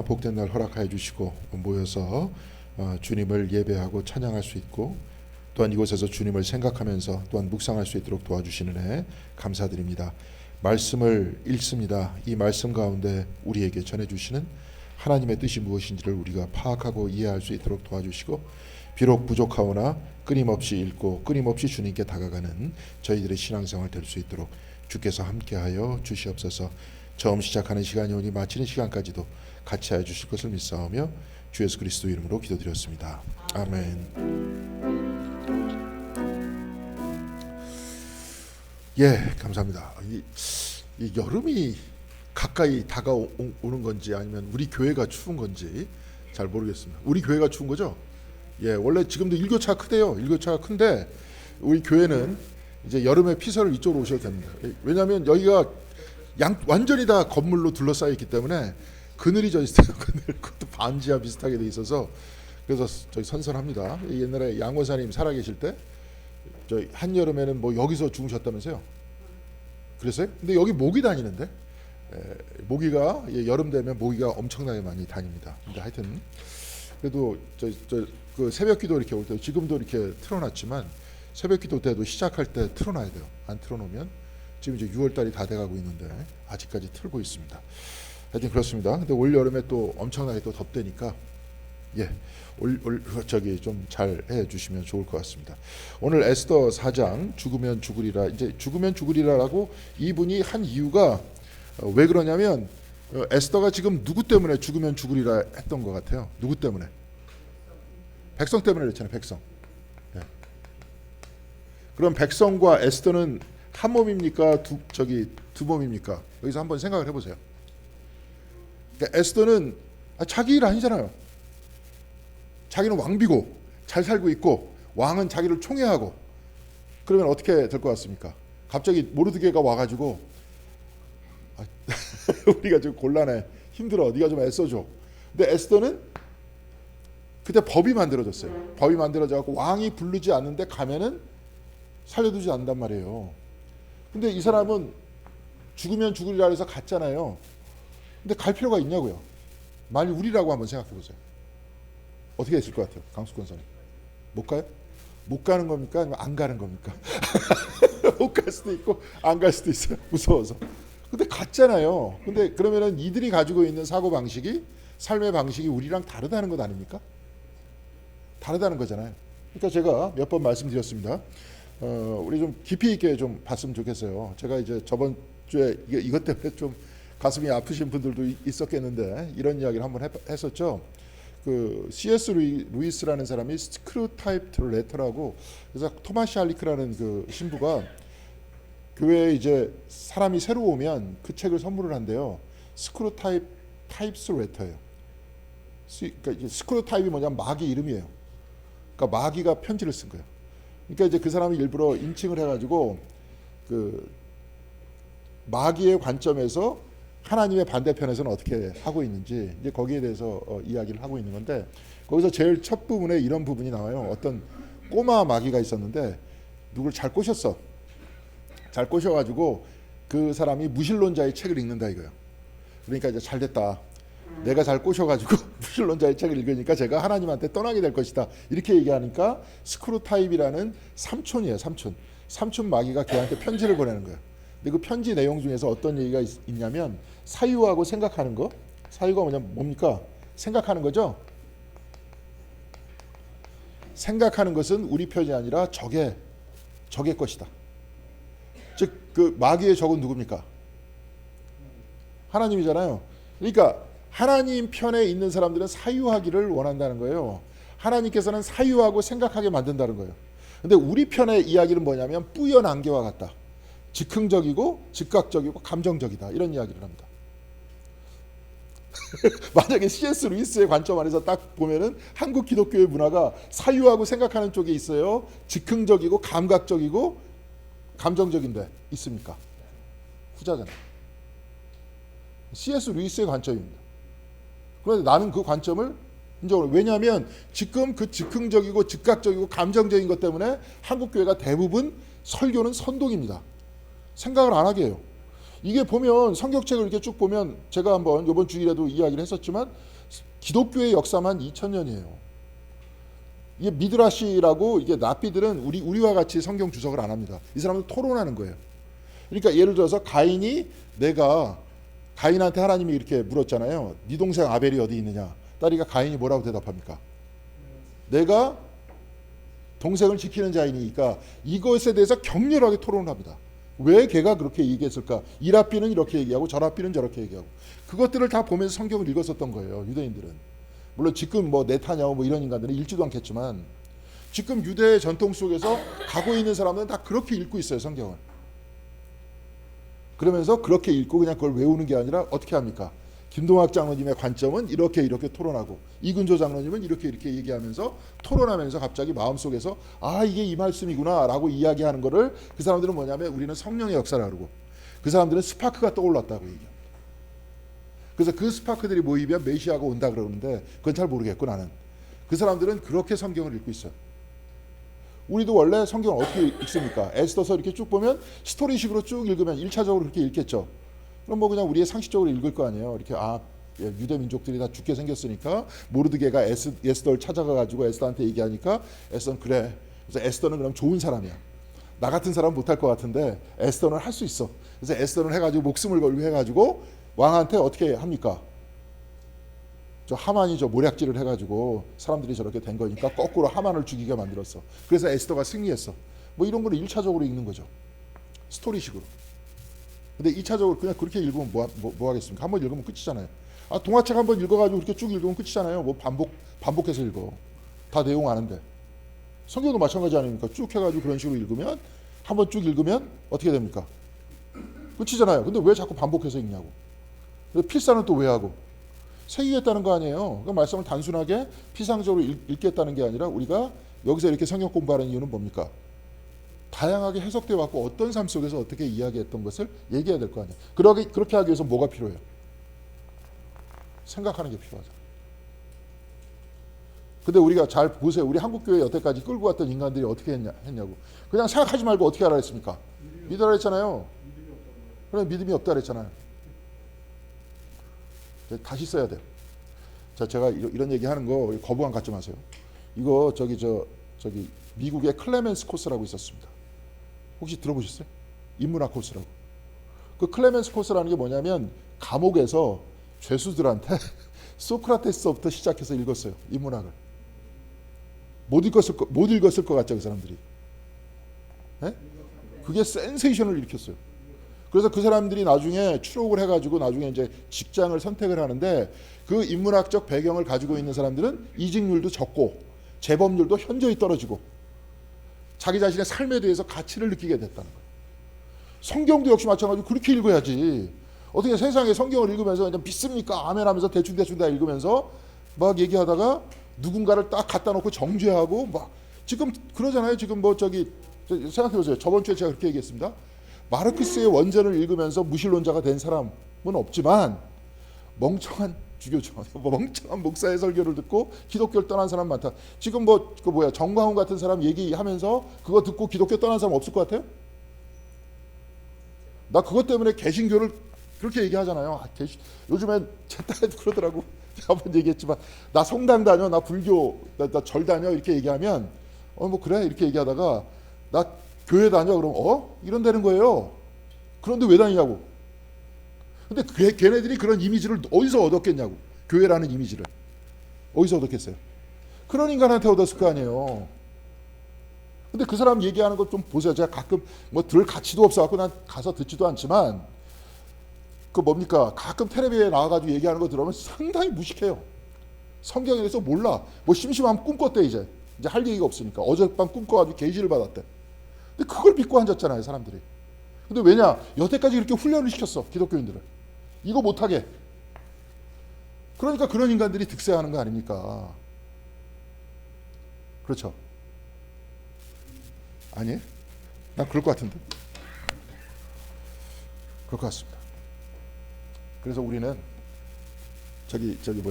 복된 날 허락하여 주시고 모여서 주님을 예배하고 찬양할 수 있고 또한 이곳에서 주님을 생각하면서 또한 묵상할 수 있도록 도와주시는 애 감사드립니다. 말씀을 읽습니다. 이 말씀 가운데 우리에게 전해주시는 하나님의 뜻이 무엇인지를 우리가 파악하고 이해할 수 있도록 도와주시고 비록 부족하오나 끊임없이 읽고 끊임없이 주님께 다가가는 저희들의 신앙생활 될 수 있도록 주께서 함께하여 주시옵소서. 처음 시작하는 시간이 오니 마치는 시간까지도 같이 하여 주실 것을 믿사오며 주 예수 그리스도 이름으로 기도드렸습니다. 아멘. 예, 감사합니다. 이 여름이 가까이 다가오는 건지 아니면 우리 교회가 추운 건지 잘 모르겠습니다. 우리 교회가 추운 거죠? 예, 원래 지금도 일교차가 크대요. 일교차가 큰데 우리 교회는 이제 여름에 피서를 이쪽으로 오셔도 됩니다. 왜냐하면 여기가 완전히 다 건물로 둘러싸여 있기 때문에 그늘이 져 있어요. 그늘 그것도 반지하 비슷하게 돼 있어서 그래서 저희 선선합니다. 옛날에 양호사님 살아계실 때 저희 한여름에는 뭐 여기서 주무셨다면서요? 그랬어요? 근데 여기 모기 다니는데 모기가 여름 되면 모기가 엄청나게 많이 다닙니다. 근데 하여튼 그래도 그 새벽기도 이렇게 올 때 지금도 이렇게 틀어놨지만 새벽기도 때도 시작할 때 틀어놔야 돼요. 안 틀어놓으면 지금 이제 6월달이 다 돼가고 있는데 아직까지 틀고 있습니다. 하여튼 그렇습니다. 근데 올 여름에 또 엄청나게 또 덥대니까 저기 좀 잘 해주시면 좋을 것 같습니다. 오늘 에스더 4장 죽으면 죽으리라. 이제 죽으면 죽으리라라고 이분이 한 이유가 왜 그러냐면 에스더가 지금 누구 때문에 죽으면 죽으리라 했던 것 같아요. 누구 때문에? 백성 때문에 그랬잖아요. 백성. 네. 그럼 백성과 에스더는 한 몸입니까? 두 몸입니까? 여기서 한번 생각을 해보세요. 그러니까 에스더는 자기 일 아니잖아요. 자기는 왕비고 잘 살고 있고 왕은 자기를 총애하고 그러면 어떻게 될 것 같습니까? 갑자기 모르드게가 와가지고 우리가 좀 곤란해, 힘들어, 네가 좀 애써줘. 근데 에스더는 그때 법이 만들어졌어요. 법이 만들어져갖고 왕이 부르지 않는데 가면은 살려두지 않는단 말이에요. 근데 이 사람은 죽으면 죽으리라 해서 갔잖아요. 근데 갈 필요가 있냐고요. 만일 우리라고 한번 생각해 보세요. 어떻게 했을 것 같아요? 강수권 선생님. 못 가요? 못 가는 겁니까? 아니면 안 가는 겁니까? 못 갈 수도 있고 안 갈 수도 있어요. 무서워서. 근데 갔잖아요. 근데 그러면은 이들이 가지고 있는 사고 방식이, 삶의 방식이 우리랑 다르다는 것 아닙니까? 다르다는 거잖아요. 그러니까 제가 몇 번 말씀드렸습니다. 우리 좀 깊이 있게 좀 봤으면 좋겠어요. 제가 이제 저번 주에 이것 때문에 좀 가슴이 아프신 분들도 있었겠는데 이런 이야기를 한번 했었죠. 그 C.S. 루이스라는 사람이 스크루타이프드 레터라고, 그래서 토마시 할리크라는 그 신부가 교회에 이제 사람이 새로 오면 그 책을 선물을 한대요. 스크루타이프스 레터예요. 그러니까 스크루타입이 뭐냐면 마귀 이름이에요. 그러니까 마귀가 편지를 쓴 거예요. 그러니까 이제 그 사람이 일부러 인칭을 해가지고 그 마귀의 관점에서 하나님의 반대편에서는 어떻게 하고 있는지 이제 거기에 대해서 이야기를 하고 있는 건데, 거기서 제일 첫 부분에 이런 부분이 나와요. 어떤 꼬마 마귀가 있었는데 누굴 잘 꼬셨어. 잘 꼬셔가지고 그 사람이 무신론자의 책을 읽는다 이거예요. 그러니까 이제 잘 됐다. 내가 잘 꼬셔가지고 무신론자의 책을 읽으니까 제가 하나님한테 떠나게 될 것이다. 이렇게 얘기하니까 스크루타입이라는 삼촌이에요. 삼촌 마귀가 걔한테 편지를 보내는 거예요. 근데 그 편지 내용 중에서 어떤 얘기가 있냐면 사유하고 생각하는 거. 사유가 뭡니까? 생각하는 거죠. 생각하는 것은 우리 편이 아니라 적의 것이다. 즉 그 마귀의 적은 누굽니까? 하나님이잖아요. 그러니까 하나님 편에 있는 사람들은 사유하기를 원한다는 거예요. 하나님께서는 사유하고 생각하게 만든다는 거예요. 근데 우리 편의 이야기는 뭐냐면 뿌연 안개와 같다. 즉흥적이고 즉각적이고 감정적이다. 이런 이야기를 합니다. 만약에 C.S. 루이스의 관점 안에서 딱 보면은 한국 기독교의 문화가 사유하고 생각하는 쪽에 있어요. 즉흥적이고 감각적이고 감정적인데 있습니까? 후자잖아요. C.S. 루이스의 관점입니다. 그런데 나는 그 관점을 인정을, 왜냐하면 지금 그 즉흥적이고 즉각적이고 감정적인 것 때문에 한국 교회가 대부분 설교는 선동입니다. 생각을 안 하게 해요. 이게 보면 성경책을 이렇게 쭉 보면 제가 한번 이번 주일에도 이야기를 했었지만 기독교의 역사만 2000년이에요. 이게 미드라시라고 이게 랍비들은 우리와 같이 성경 주석을 안 합니다. 이 사람은 토론하는 거예요. 그러니까 예를 들어서 내가 가인한테 하나님이 이렇게 물었잖아요. 네 동생 아벨이 어디 있느냐? 딸이가 가인이 뭐라고 대답합니까? 내가 동생을 지키는 자이니까 이것에 대해서 격렬하게 토론을 합니다. 왜 걔가 그렇게 얘기했을까? 이 랍비는 이렇게 얘기하고 저 랍비는 저렇게 얘기하고 그것들을 다 보면서 성경을 읽었었던 거예요. 유대인들은. 물론 지금 뭐 네타냐후 뭐 이런 인간들은 읽지도 않겠지만 지금 유대의 전통 속에서 가고 있는 사람들은 다 그렇게 읽고 있어요. 성경을. 그러면서 그렇게 읽고 그냥 그걸 외우는 게 아니라 어떻게 합니까? 김동학 장로님의 관점은 이렇게 토론하고 이근조 장로님은 이렇게 얘기하면서 토론하면서 갑자기 마음속에서 이게 이 말씀이구나 라고 이야기하는 거를 그 사람들은 뭐냐면 우리는 성령의 역사라고 그러고 그 사람들은 스파크가 떠올랐다고 얘기합니다. 그래서 그 스파크들이 모이면 메시아가 온다 그러는데 그건 잘 모르겠고 나는 그 사람들은 그렇게 성경을 읽고 있어요. 우리도 원래 성경을 어떻게 읽습니까? 에스더서 이렇게 쭉 보면 스토리식으로 쭉 읽으면 1차적으로 그렇게 읽겠죠. 그럼 뭐 그냥 우리의 상식적으로 읽을 거 아니에요. 이렇게 유대 민족들이 다 죽게 생겼으니까 모르드게가 에스더를 찾아가가지고 에스더한테 얘기하니까 에스더는 그래. 그래서 에스더는 그럼 좋은 사람이야. 나 같은 사람은 못할 것 같은데 에스더는 할 수 있어. 그래서 에스더는 해가지고 목숨을 걸고 해가지고 왕한테 어떻게 합니까? 저 하만이 저 모략질을 해가지고 사람들이 저렇게 된 거니까 거꾸로 하만을 죽이게 만들었어. 그래서 에스더가 승리했어. 뭐 이런 거를 1차적으로 읽는 거죠. 스토리식으로. 근데 2차적으로 그냥 그렇게 읽으면 뭐 하겠습니까? 한번 읽으면 끝이잖아요. 동화책 한번 읽어가지고 그렇게 쭉 읽으면 끝이잖아요. 뭐 반복해서 읽어. 다 내용 아는데. 성경도 마찬가지 아닙니까? 쭉 해가지고 그런 식으로 읽으면 한번 쭉 읽으면 어떻게 됩니까? 끝이잖아요. 근데 왜 자꾸 반복해서 읽냐고. 필사는 또 왜 하고? 새기겠다는 거 아니에요. 그 말씀을 단순하게 피상적으로 읽겠다는 게 아니라 우리가 여기서 이렇게 성경 공부하는 이유는 뭡니까? 다양하게 해석되어 왔고 어떤 삶 속에서 어떻게 이야기했던 것을 얘기해야 될 거 아니에요. 그렇게 하기 위해서 뭐가 필요해요? 생각하는 게 필요하죠. 근데 우리가 잘 보세요. 우리 한국교회 여태까지 끌고 왔던 인간들이 어떻게 했냐고. 그냥 생각하지 말고 어떻게 하라 했습니까? 믿으라 했잖아요. 그래 믿음이 없다 그랬잖아요. 다시 써야 돼요. 자, 제가 이런 얘기 하는 거 거부감 갖지 마세요. 이거 저기 미국의 클레멘스 코스라고 있었습니다. 혹시 들어보셨어요? 인문학 코스라고. 그 클레멘스 코스라는 게 뭐냐면 감옥에서 죄수들한테 소크라테스부터 시작해서 읽었어요. 인문학을. 못 읽었을 것 같죠, 그 사람들이. 네? 그게 센세이션을 일으켰어요. 그래서 그 사람들이 나중에 추록을 해가지고 나중에 이제 직장을 선택을 하는데 그 인문학적 배경을 가지고 있는 사람들은 이직률도 적고 재범률도 현저히 떨어지고 자기 자신의 삶에 대해서 가치를 느끼게 됐다는 거예요. 성경도 역시 마찬가지로 그렇게 읽어야지. 어떻게 세상에 성경을 읽으면서 그냥 믿습니까? 아멘 하면서 대충 다 읽으면서 막 얘기하다가 누군가를 딱 갖다 놓고 정죄하고 막 지금 그러잖아요. 지금 뭐 생각해 보세요. 저번 주에 제가 그렇게 얘기했습니다. 마르크스의 원전을 읽으면서 무신론자가 된 사람은 없지만 멍청한 주교죠. 멍청한 목사의 설교를 듣고 기독교를 떠난 사람 많다. 지금 정광훈 같은 사람 얘기하면서 그거 듣고 기독교 떠난 사람 없을 것 같아요? 나 그것 때문에 개신교를 그렇게 얘기하잖아요. 요즘엔 제 딸도 그러더라고. 한번 얘기했지만 나 성당 다녀, 나 불교, 나 절 다녀 이렇게 얘기하면 뭐 그래 이렇게 얘기하다가 나 교회 다녀 그러면 이런 되는 거예요. 그런데 왜 다니냐고. 근데 걔네들이 그런 이미지를 어디서 얻었겠냐고. 교회라는 이미지를 어디서 얻었겠어요? 그런 인간한테 얻었을 거 아니에요. 근데 그 사람 얘기하는 것 좀 보세요. 제가 가끔 뭐 들을 가치도 없어갖고 난 가서 듣지도 않지만 가끔 텔레비에 나와가지고 얘기하는 거 들으면 상당히 무식해요. 성경에 대해서 몰라. 뭐 심심하면 꿈꿨대 이제 할 얘기가 없으니까. 어젯밤 꿈꿔가지고 계시를 받았대. 근데 그걸 믿고 앉았잖아요, 사람들이. 근데 왜냐? 여태까지 이렇게 훈련을 시켰어, 기독교인들을. 이거 못하게. 그러니까 그런 인간들이 득세하는 거 아닙니까? 그렇죠? 아니에요? 난 그럴 것 같은데. 그럴 것 같습니다. 그래서 우리는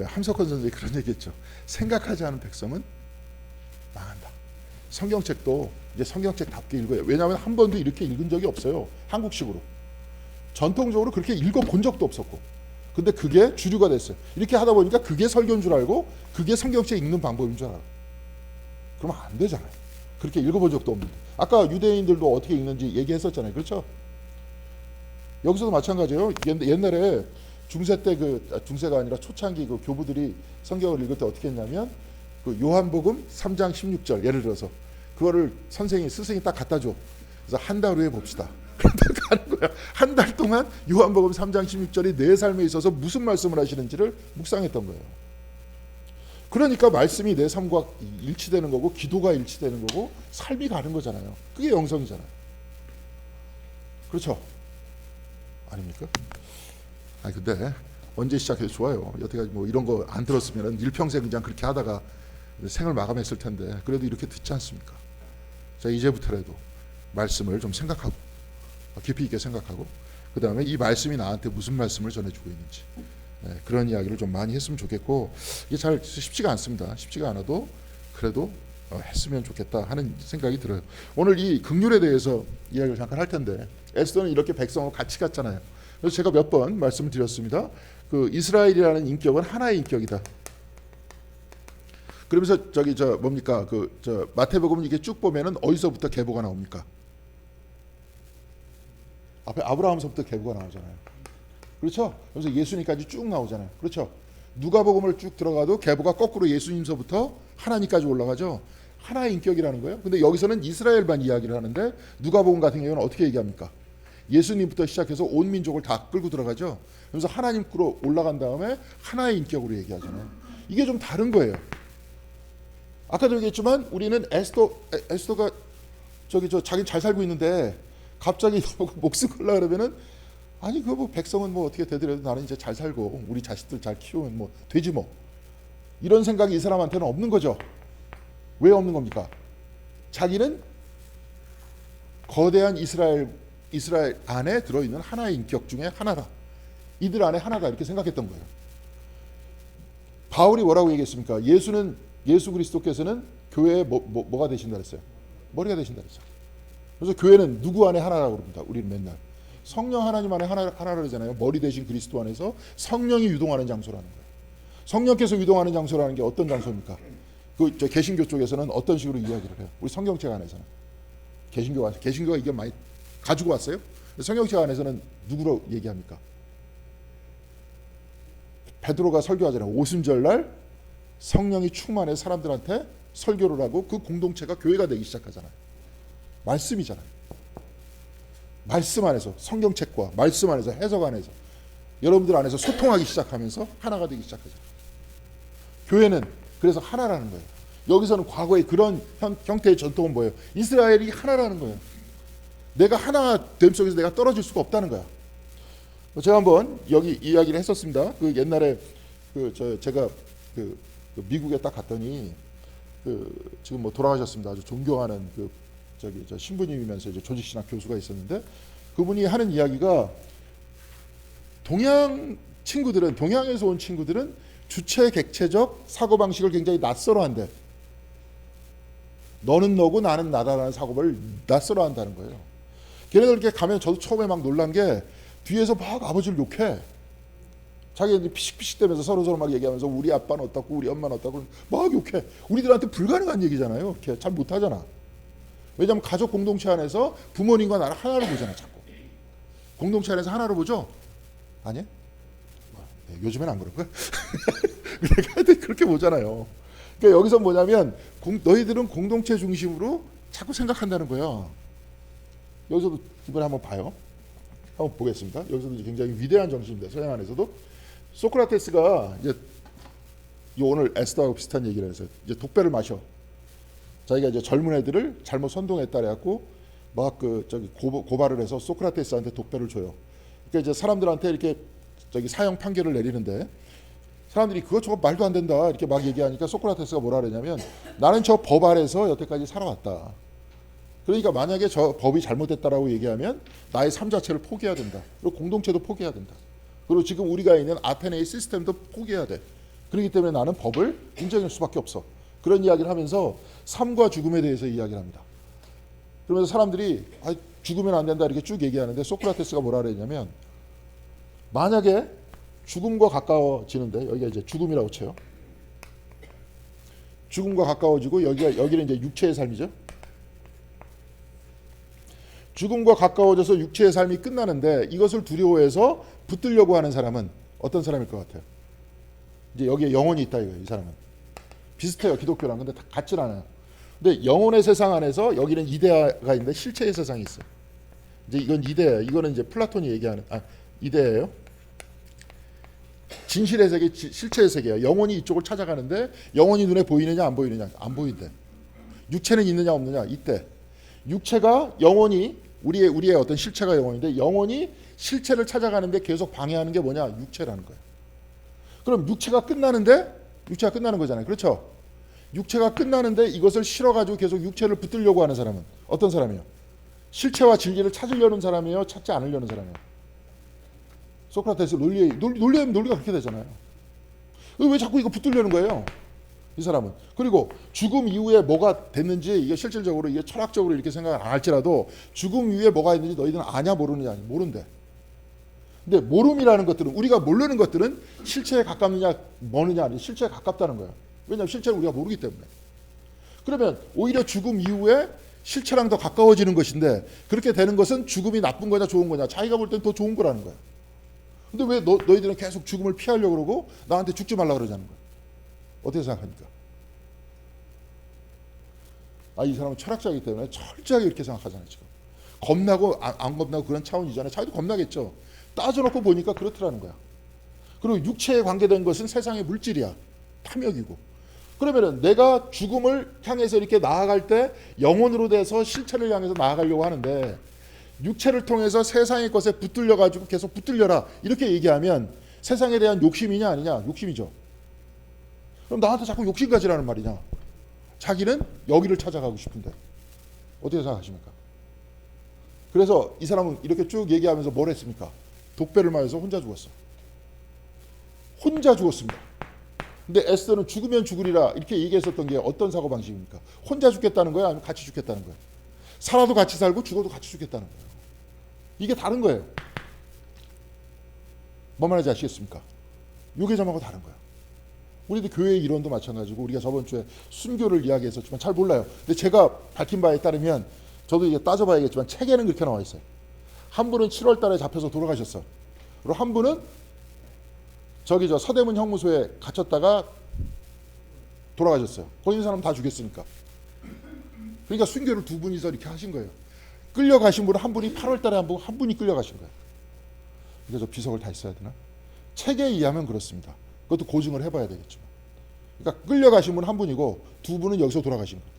함석헌 선생님이 그런 얘기했죠. 생각하지 않은 백성은 망한다. 성경책도 이제 성경책답게 읽어요. 왜냐하면 한 번도 이렇게 읽은 적이 없어요. 한국식으로. 전통적으로 그렇게 읽어본 적도 없었고, 근데 그게 주류가 됐어요. 이렇게 하다 보니까 그게 설교인 줄 알고 그게 성경책 읽는 방법인 줄 알아요. 그러면 안 되잖아요. 그렇게 읽어본 적도 없는데. 아까 유대인들도 어떻게 읽는지 얘기했었잖아요. 그렇죠? 여기서도 마찬가지예요. 옛날에 중세 때 중세가 아니라 초창기 그 교부들이 성경을 읽을 때 어떻게 했냐면 그 요한복음 3장 16절 예를 들어서 그거를 스승이 딱 갖다 줘. 그래서 한 달 후에 봅시다. 그런데 가는 거야. 한 달 동안 요한복음 3장 16절이 내 삶에 있어서 무슨 말씀을 하시는지를 묵상했던 거예요. 그러니까 말씀이 내 삶과 일치되는 거고 기도가 일치되는 거고 삶이 가는 거잖아요. 그게 영성이잖아요. 그렇죠? 아닙니까? 근데 언제 시작해도 좋아요. 여태까지 뭐 이런 거 안 들었으면 일평생 그냥 그렇게 하다가 생을 마감했을 텐데 그래도 이렇게 듣지 않습니까? 자, 이제부터라도 말씀을 좀 생각하고 깊이 있게 생각하고 그 다음에 이 말씀이 나한테 무슨 말씀을 전해주고 있는지 그런 이야기를 좀 많이 했으면 좋겠고, 이게 잘 쉽지가 않습니다. 쉽지가 않아도 그래도 했으면 좋겠다 하는 생각이 들어요. 오늘 이 긍휼에 대해서 이야기를 잠깐 할 텐데, 에스더는 이렇게 백성을 같이 갔잖아요. 그래서 제가 몇 번 말씀을 드렸습니다. 그 이스라엘이라는 인격은 하나의 인격이다. 그러면서 뭡니까 마태복음 이게 쭉 보면은 어디서부터 계보가 나옵니까? 앞에 아브라함서부터 계보가 나오잖아요. 그렇죠? 그래서 예수님까지 쭉 나오잖아요. 그렇죠? 누가복음을 쭉 들어가도 계보가 거꾸로 예수님서부터 하나님까지 올라가죠. 하나의 인격이라는 거예요. 근데 여기서는 이스라엘만 이야기를 하는데 누가복음 같은 경우는 어떻게 얘기합니까? 예수님부터 시작해서 온 민족을 다 끌고 들어가죠. 그래서 하나님으로 올라간 다음에 하나의 인격으로 얘기하잖아요. 이게 좀 다른 거예요. 아까도 얘기했지만 우리는 에스더가 자기 잘 살고 있는데 갑자기 목숨 걸라 그러면은 아니 뭐 백성은 뭐 어떻게 되더라도 나는 이제 잘 살고 우리 자식들 잘 키우면 뭐 되지 뭐, 이런 생각이 이 사람한테는 없는 거죠. 왜 없는 겁니까? 자기는 거대한 이스라엘 안에 들어있는 하나의 인격 중에 하나다. 이들 안에 하나다 이렇게 생각했던 거예요. 바울이 뭐라고 얘기했습니까? 예수 그리스도께서는 교회의 뭐가 되신다 그랬어요? 머리가 되신다 그랬어요. 그래서 교회는 누구 안에 하나라고 그럽니다. 우리는 맨날 성령 하나님 안에 하나라 그러잖아요. 머리 대신 그리스도 안에서 성령이 유동하는 장소라는 거예요. 성령께서 유동하는 장소라는 게 어떤 장소입니까? 개신교 쪽에서는 어떤 식으로 이야기를 해요? 우리 성경책 안에서는 개신교가 이게 많이 가지고 왔어요. 성경책 안에서는 누구로 얘기합니까? 베드로가 설교하잖아요. 오순절날 성령이 충만해 사람들한테 설교를 하고 그 공동체가 교회가 되기 시작하잖아요. 말씀이잖아요. 말씀 안에서, 성경책과 말씀 안에서, 해석 안에서 여러분들 안에서 소통하기 시작하면서 하나가 되기 시작하잖아요. 교회는 그래서 하나라는 거예요. 여기서는 과거의 그런 형태의 전통은 뭐예요? 이스라엘이 하나라는 거예요. 내가 하나됨 속에서 내가 떨어질 수가 없다는 거야. 제가 한번 여기 이야기를 했었습니다. 옛날에 제가 미국에 딱 갔더니 지금 뭐 돌아가셨습니다. 아주 존경하는 신부님이면서 이제 조직신학 교수가 있었는데, 그분이 하는 이야기가 동양에서 온 친구들은 주체 객체적 사고방식을 굉장히 낯설어한대. 너는 너고 나는 나다라는 사고를 낯설어한다는 거예요. 걔네들 이렇게 가면 저도 처음에 막 놀란 게 뒤에서 막 아버지를 욕해. 자기 피식피식대면서 서로 막 얘기하면서 우리 아빠는 어떻고 우리 엄마는 어떻고 막 욕해. 우리들한테 불가능한 얘기잖아요. 이렇게 잘 못하잖아. 왜냐하면 가족 공동체 안에서 부모님과 나를 하나로 보잖아. 자꾸 공동체 안에서 하나로 보죠. 아니? 요즘엔 안 그런 거야? 하여튼 그렇게 보잖아요. 그러니까 여기서 뭐냐면 너희들은 공동체 중심으로 자꾸 생각한다는 거야. 여기서도 이번에 한번 봐요. 한번 보겠습니다. 여기서도 굉장히 위대한 정신입니다. 서양 안에서도 소크라테스가 이제 오늘 에스더하고 비슷한 얘기를 해서 이제 독배를 마셔. 자기가 이제 젊은 애들을 잘못 선동했다 그래갖고 막 고발을 해서 소크라테스한테 독배를 줘요. 그러니까 이제 사람들한테 이렇게 사형 판결을 내리는데 사람들이 그거 저거 말도 안 된다 이렇게 막 얘기하니까 소크라테스가 뭐라 그러냐면 나는 저 법 아래서 여태까지 살아왔다. 그러니까 만약에 저 법이 잘못됐다라고 얘기하면 나의 삶 자체를 포기해야 된다. 그리고 공동체도 포기해야 된다. 그리고 지금 우리가 있는 아테네의 시스템도 포기해야 돼. 그렇기 때문에 나는 법을 인정할 수밖에 없어. 그런 이야기를 하면서 삶과 죽음에 대해서 이야기를 합니다. 그러면서 사람들이 죽으면 안 된다 이렇게 쭉 얘기하는데 소크라테스가 뭐라 그랬냐면 만약에 죽음과 가까워지는데 여기가 이제 죽음이라고 쳐요. 죽음과 가까워지고 여기는 이제 육체의 삶이죠. 죽음과 가까워져서 육체의 삶이 끝나는데 이것을 두려워해서 붙들려고 하는 사람은 어떤 사람일 것 같아요? 이제 여기에 영혼이 있다 이거예요. 이 사람은 비슷해요 기독교랑. 근데 다 같진 않아요. 근데 영혼의 세상 안에서 여기는 이데아가 있는데 실체의 세상이 있어요. 이제 이건 이데예요. 이거는 이제 플라톤이 얘기하는 이데예요. 진실의 세계, 실체의 세계야. 영혼이 이쪽을 찾아가는데 영혼이 눈에 보이느냐 안 보이느냐? 안 보인대. 육체는 있느냐 없느냐? 있대. 육체가 영혼이 우리의 어떤 실체가 영혼인데 영혼이 실체를 찾아가는데 계속 방해하는 게 뭐냐? 육체라는 거야. 그럼 육체가 끝나는 거잖아요. 그렇죠? 육체가 끝나는데 이것을 실어가지고 계속 육체를 붙들려고 하는 사람은 어떤 사람이에요? 실체와 진리를 찾으려는 사람이에요? 찾지 않으려는 사람이에요? 소크라테스 논리하면 논리가 그렇게 되잖아요. 왜 자꾸 이거 붙들려는 거예요? 이 사람은. 그리고 죽음 이후에 뭐가 됐는지 이게 실질적으로 이게 철학적으로 이렇게 생각을 안 할지라도 죽음 이후에 뭐가 있는지 너희들은 아냐 모르느냐? 모른대. 근데 모름이라는 것들은 우리가 모르는 것들은 실체에 가깝느냐 뭐느냐 아니 실체에 가깝다는 거야. 왜냐하면 실체를 우리가 모르기 때문에. 그러면 오히려 죽음 이후에 실체랑 더 가까워지는 것인데 그렇게 되는 것은 죽음이 나쁜 거냐 좋은 거냐 자기가 볼 땐 더 좋은 거라는 거야. 근데 왜 너희들은 계속 죽음을 피하려고 그러고 나한테 죽지 말라 그러자는 거야. 어떻게 생각합니까? 이 사람은 철학자이기 때문에 철저하게 이렇게 생각하잖아요. 지금 겁나고 안 겁나고 그런 차원이잖아요. 자기도 겁나겠죠. 따져놓고 보니까 그렇더라는 거야. 그리고 육체에 관계된 것은 세상의 물질이야. 탐욕이고. 그러면은 내가 죽음을 향해서 이렇게 나아갈 때 영혼으로 돼서 실체를 향해서 나아가려고 하는데 육체를 통해서 세상의 것에 붙들려 가지고 계속 붙들려라 이렇게 얘기하면 세상에 대한 욕심이냐 아니냐? 욕심이죠. 그럼 나한테 자꾸 욕심 가지라는 말이냐? 자기는 여기를 찾아가고 싶은데 어떻게 생각하십니까? 그래서 이 사람은 이렇게 쭉 얘기하면서 뭘 했습니까? 독배를 맞아서 혼자 죽었어. 혼자 죽었습니다. 근데 에스더는 죽으면 죽으리라 이렇게 얘기했었던 게 어떤 사고방식입니까? 혼자 죽겠다는 거야? 아니면 같이 죽겠다는 거야? 살아도 같이 살고 죽어도 같이 죽겠다는 거예요. 이게 다른 거예요. 뭔 말인지 아시겠습니까? 요게 점하고 다른 거예요. 우리도 교회의 이론도 마찬가지고 우리가 저번 주에 순교를 이야기했었지만 잘 몰라요. 근데 제가 밝힌 바에 따르면 저도 이게 따져봐야겠지만 책에는 그렇게 나와 있어요. 한 분은 7월 달에 잡혀서 돌아가셨어. 그리고 한 분은 저기 서대문 형무소에 갇혔다가 돌아가셨어요. 거기 있는 사람 다 죽였으니까. 그러니까 순교를 두 분이서 이렇게 하신 거예요. 끌려가신 분은 한 분이 8월 달에 한 분이 끌려가신 거예요. 그래서 비석을 다 있어야 되나? 책에 의하면 그렇습니다. 그것도 고증을 해봐야 되겠지만. 그러니까 끌려가신 분은 한 분이고 두 분은 여기서 돌아가신 거예요.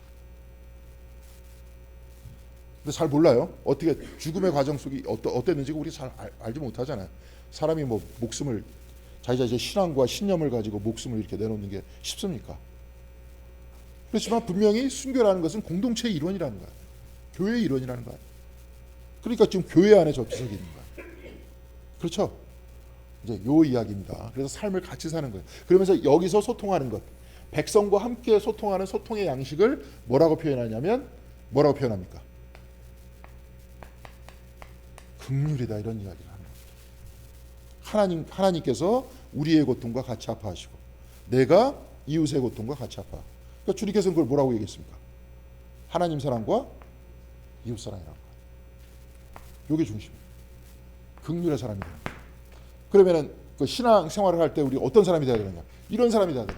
근데 잘 몰라요. 어떻게 죽음의 과정 속이 어땠는지 우리 잘 알지 못하잖아요. 사람이 뭐 목숨을 자기자 신앙과 신념을 가지고 목숨을 이렇게 내놓는 게 쉽습니까? 그렇지만 분명히 순교라는 것은 공동체의 일원이라는 거야. 교회의 일원이라는 거야. 그러니까 지금 교회 안에 저 비석이 있는 거야. 그렇죠? 이제 요 이야기입니다. 그래서 삶을 같이 사는 거예요. 그러면서 여기서 소통하는 것, 백성과 함께 소통하는 소통의 양식을 뭐라고 표현하냐면 뭐라고 표현합니까? 긍휼이다 이런 이야기를 하는 거예요. 하나님께서 우리의 고통과 같이 아파하시고 내가 이웃의 고통과 같이 아파. 그러니까 주님께서는 그걸 뭐라고 얘기했습니까? 하나님 사랑과 이웃 사랑이라고. 이게 중심이에요. 긍휼의 사람이 되는 거예요. 그러면은 그 신앙 생활을 할 때 우리 어떤 사람이 돼야 되느냐? 이런 사람이 돼야 돼요.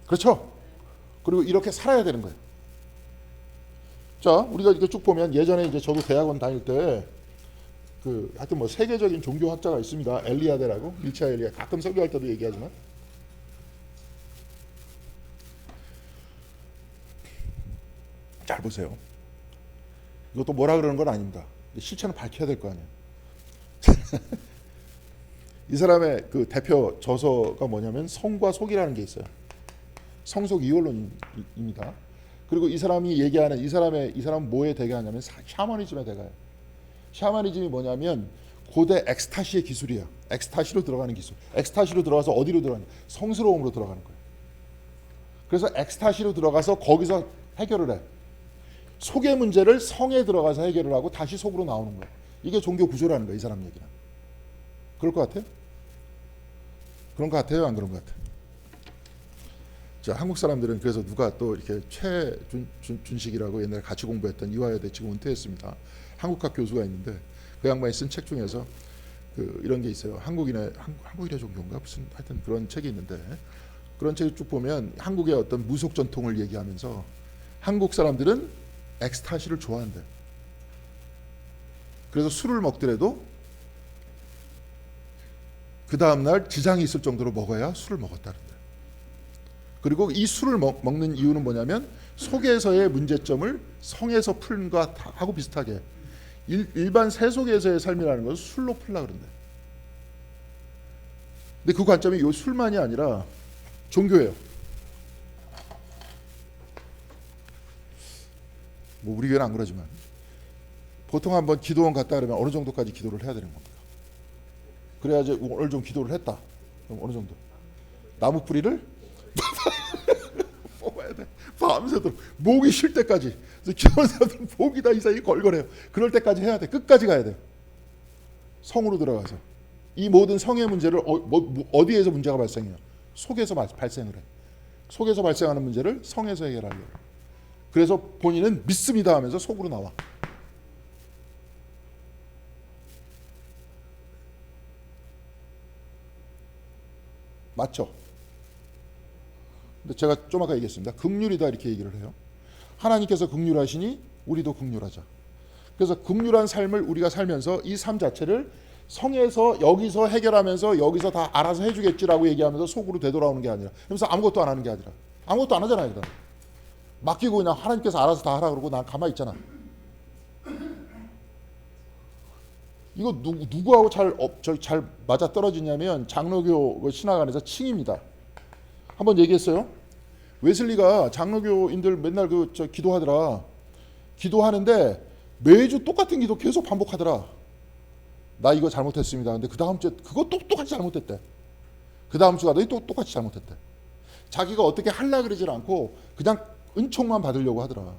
그렇죠? 그리고 이렇게 살아야 되는 거예요. 자, 우리가 이렇게 쭉 보면 예전에 이제 저도 대학원 다닐 때 하여튼 뭐 세계적인 종교학자가 있습니다. 엘리아데라고 밀차 엘리아 가끔 설교할 때도 얘기하지만 잘 보세요. 이것도 뭐라 그러는 건 아닙니다. 실체는 밝혀야 될 거 아니에요. 이 사람의 그 대표 저서가 뭐냐면 성과 속이라는 게 있어요. 성속 이원론입니다. 그리고 이 사람이 얘기하는 이 사람은 뭐에 대가하냐면 샤머니즘에 대가해요. 샤머니즘이 뭐냐면 고대 엑스타시의 기술이야. 엑스타시로 들어가는 기술. 엑스타시로 들어가서 어디로 들어가냐? 성스러움으로 들어가는 거예요. 그래서 엑스타시로 들어가서 거기서 해결을 해. 속의 문제를 성에 들어가서 해결을 하고 다시 속으로 나오는 거예요. 이게 종교 구조라는 거예요. 이 사람 얘기는. 그럴 것 같아요? 그런 것 같아요? 안 그런 것 같아요? 자, 한국 사람들은 그래서 누가 또 이렇게 최준식이라고 옛날에 같이 공부했던 이화여대 지금 은퇴했습니다. 한국학 교수가 있는데 그 양반이 쓴 책 중에서 이런 게 있어요. 한국인의 종교인가 무슨 하여튼 그런 책이 있는데 그런 책을 쭉 보면 한국의 어떤 무속 전통을 얘기하면서 한국 사람들은 엑스타시를 좋아한대. 그래서 술을 먹더라도 그 다음날 지장이 있을 정도로 먹어야 술을 먹었다는데. 그리고 이 술을 먹는 이유는 뭐냐면 속에서의 문제점을 성에서 푸는 것하고 비슷하게 일반 세속에서의 삶이라는 것을 술로 풀라 그런대. 근데 그 관점이 요 술만이 아니라 종교예요. 뭐 우리 교회는 안 그러지만 보통 한번 기도원 갔다 그러면 어느 정도까지 기도를 해야 되는 겁니까? 그래야지 오늘 좀 기도를 했다. 그럼 어느 정도? 나무 뿌리를 뽑아야 돼. 밤새도록 목이 쉴 때까지. 그래서 기도하는 사람들은 목이 다 이상하게 걸걸해요. 그럴 때까지 해야 돼. 끝까지 가야 돼. 성으로 들어가서 이 모든 성의 문제를 어디에서 문제가 발생해요? 속에서 발생을 해. 속에서 발생하는 문제를 성에서 해결하려고. 그래서 본인은 믿습니다 하면서 속으로 나와. 맞죠? 근데 제가 좀 아까 얘기했습니다. 긍휼이다 이렇게 얘기를 해요. 하나님께서 긍휼하시니 우리도 긍휼하자. 그래서 긍휼한 삶을 우리가 살면서 이 삶 자체를 성에서 여기서 해결하면서 여기서 다 알아서 해주겠지라고 얘기하면서 속으로 되돌아오는 게 아니라, 그래서 아무것도 안 하는 게 아니라, 아무것도 안 하잖아요. 그다음 맡기고 그냥 하나님께서 알아서 다 하라 그러고 난 가만히 있잖아. 이거 누구하고 잘 맞아 떨어지냐면 장로교 신학 안에서 칭입니다. 한번 얘기했어요. 웨슬리가 장로교인들 맨날 기도하더라. 기도하는데 매주 똑같은 기도 계속 반복하더라. 나 이거 잘못했습니다. 근데 그 다음 주에 그거 똑같이 잘못했대. 그 다음 주 가더니 또 똑같이 잘못했대. 자기가 어떻게 하려 그러질 않고 그냥 은총만 받으려고 하더라.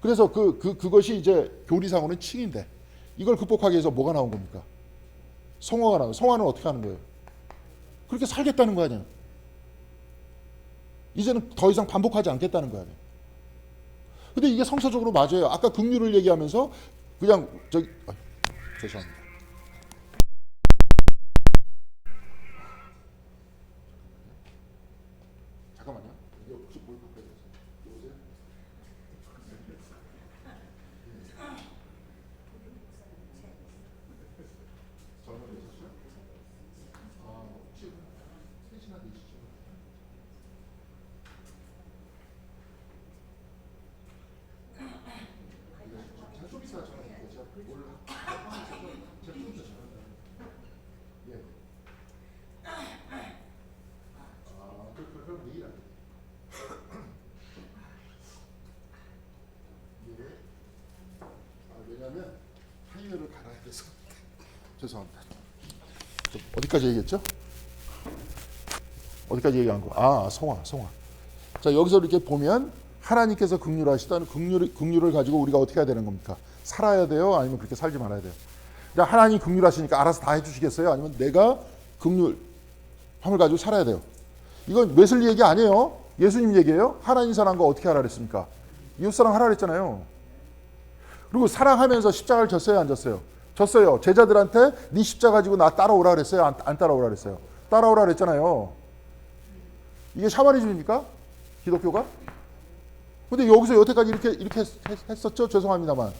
그래서 그것이 이제 교리상으로는 칭인데 이걸 극복하기 위해서 뭐가 나온 겁니까? 성화가 나와요. 성화는 어떻게 하는 거예요? 그렇게 살겠다는 거 아니야. 이제는 더 이상 반복하지 않겠다는 거 아니야. 근데 이게 성서적으로 맞아요. 아까 긍휼을 얘기하면서 그냥 죄송합니다. 잠깐만요. 이게 혹시 뭘 바꿔야 돼서 여보세요? 전화되셨어요? 혹시 3시간 되시죠? 좀 이따 전화드릴게요. 제가 좀 이따 전화드릴게요. 예. 그럼 내일 할게요. 예. 왜냐면 타이어를 갈아야 돼서. 죄송합니다. 어디까지 얘기했죠? 어디까지 얘기한 거? 성화. 자, 여기서 이렇게 보면 하나님께서 긍휼하시다는 긍휼을 가지고 우리가 어떻게 해야 되는 겁니까? 살아야 돼요? 아니면 그렇게 살지 말아야 돼요? 하나님 긍휼하시니까 알아서 다 해주시겠어요? 아니면 내가 긍휼함을 가지고 살아야 돼요? 이건 웨슬리 얘기 아니에요. 예수님 얘기예요. 하나님 사랑한 거 어떻게 하라 그랬습니까? 이웃사랑 하라 그랬잖아요. 그리고 사랑하면서 십자가를 졌어요? 안 졌어요? 졌어요. 제자들한테 네 십자가 가지고 나 따라오라 그랬어요? 안 따라오라 그랬어요? 따라오라 그랬잖아요. 이게 샤머니즘입니까? 기독교가? 근데 여기서 여태까지 이렇게 했었죠? 죄송합니다만.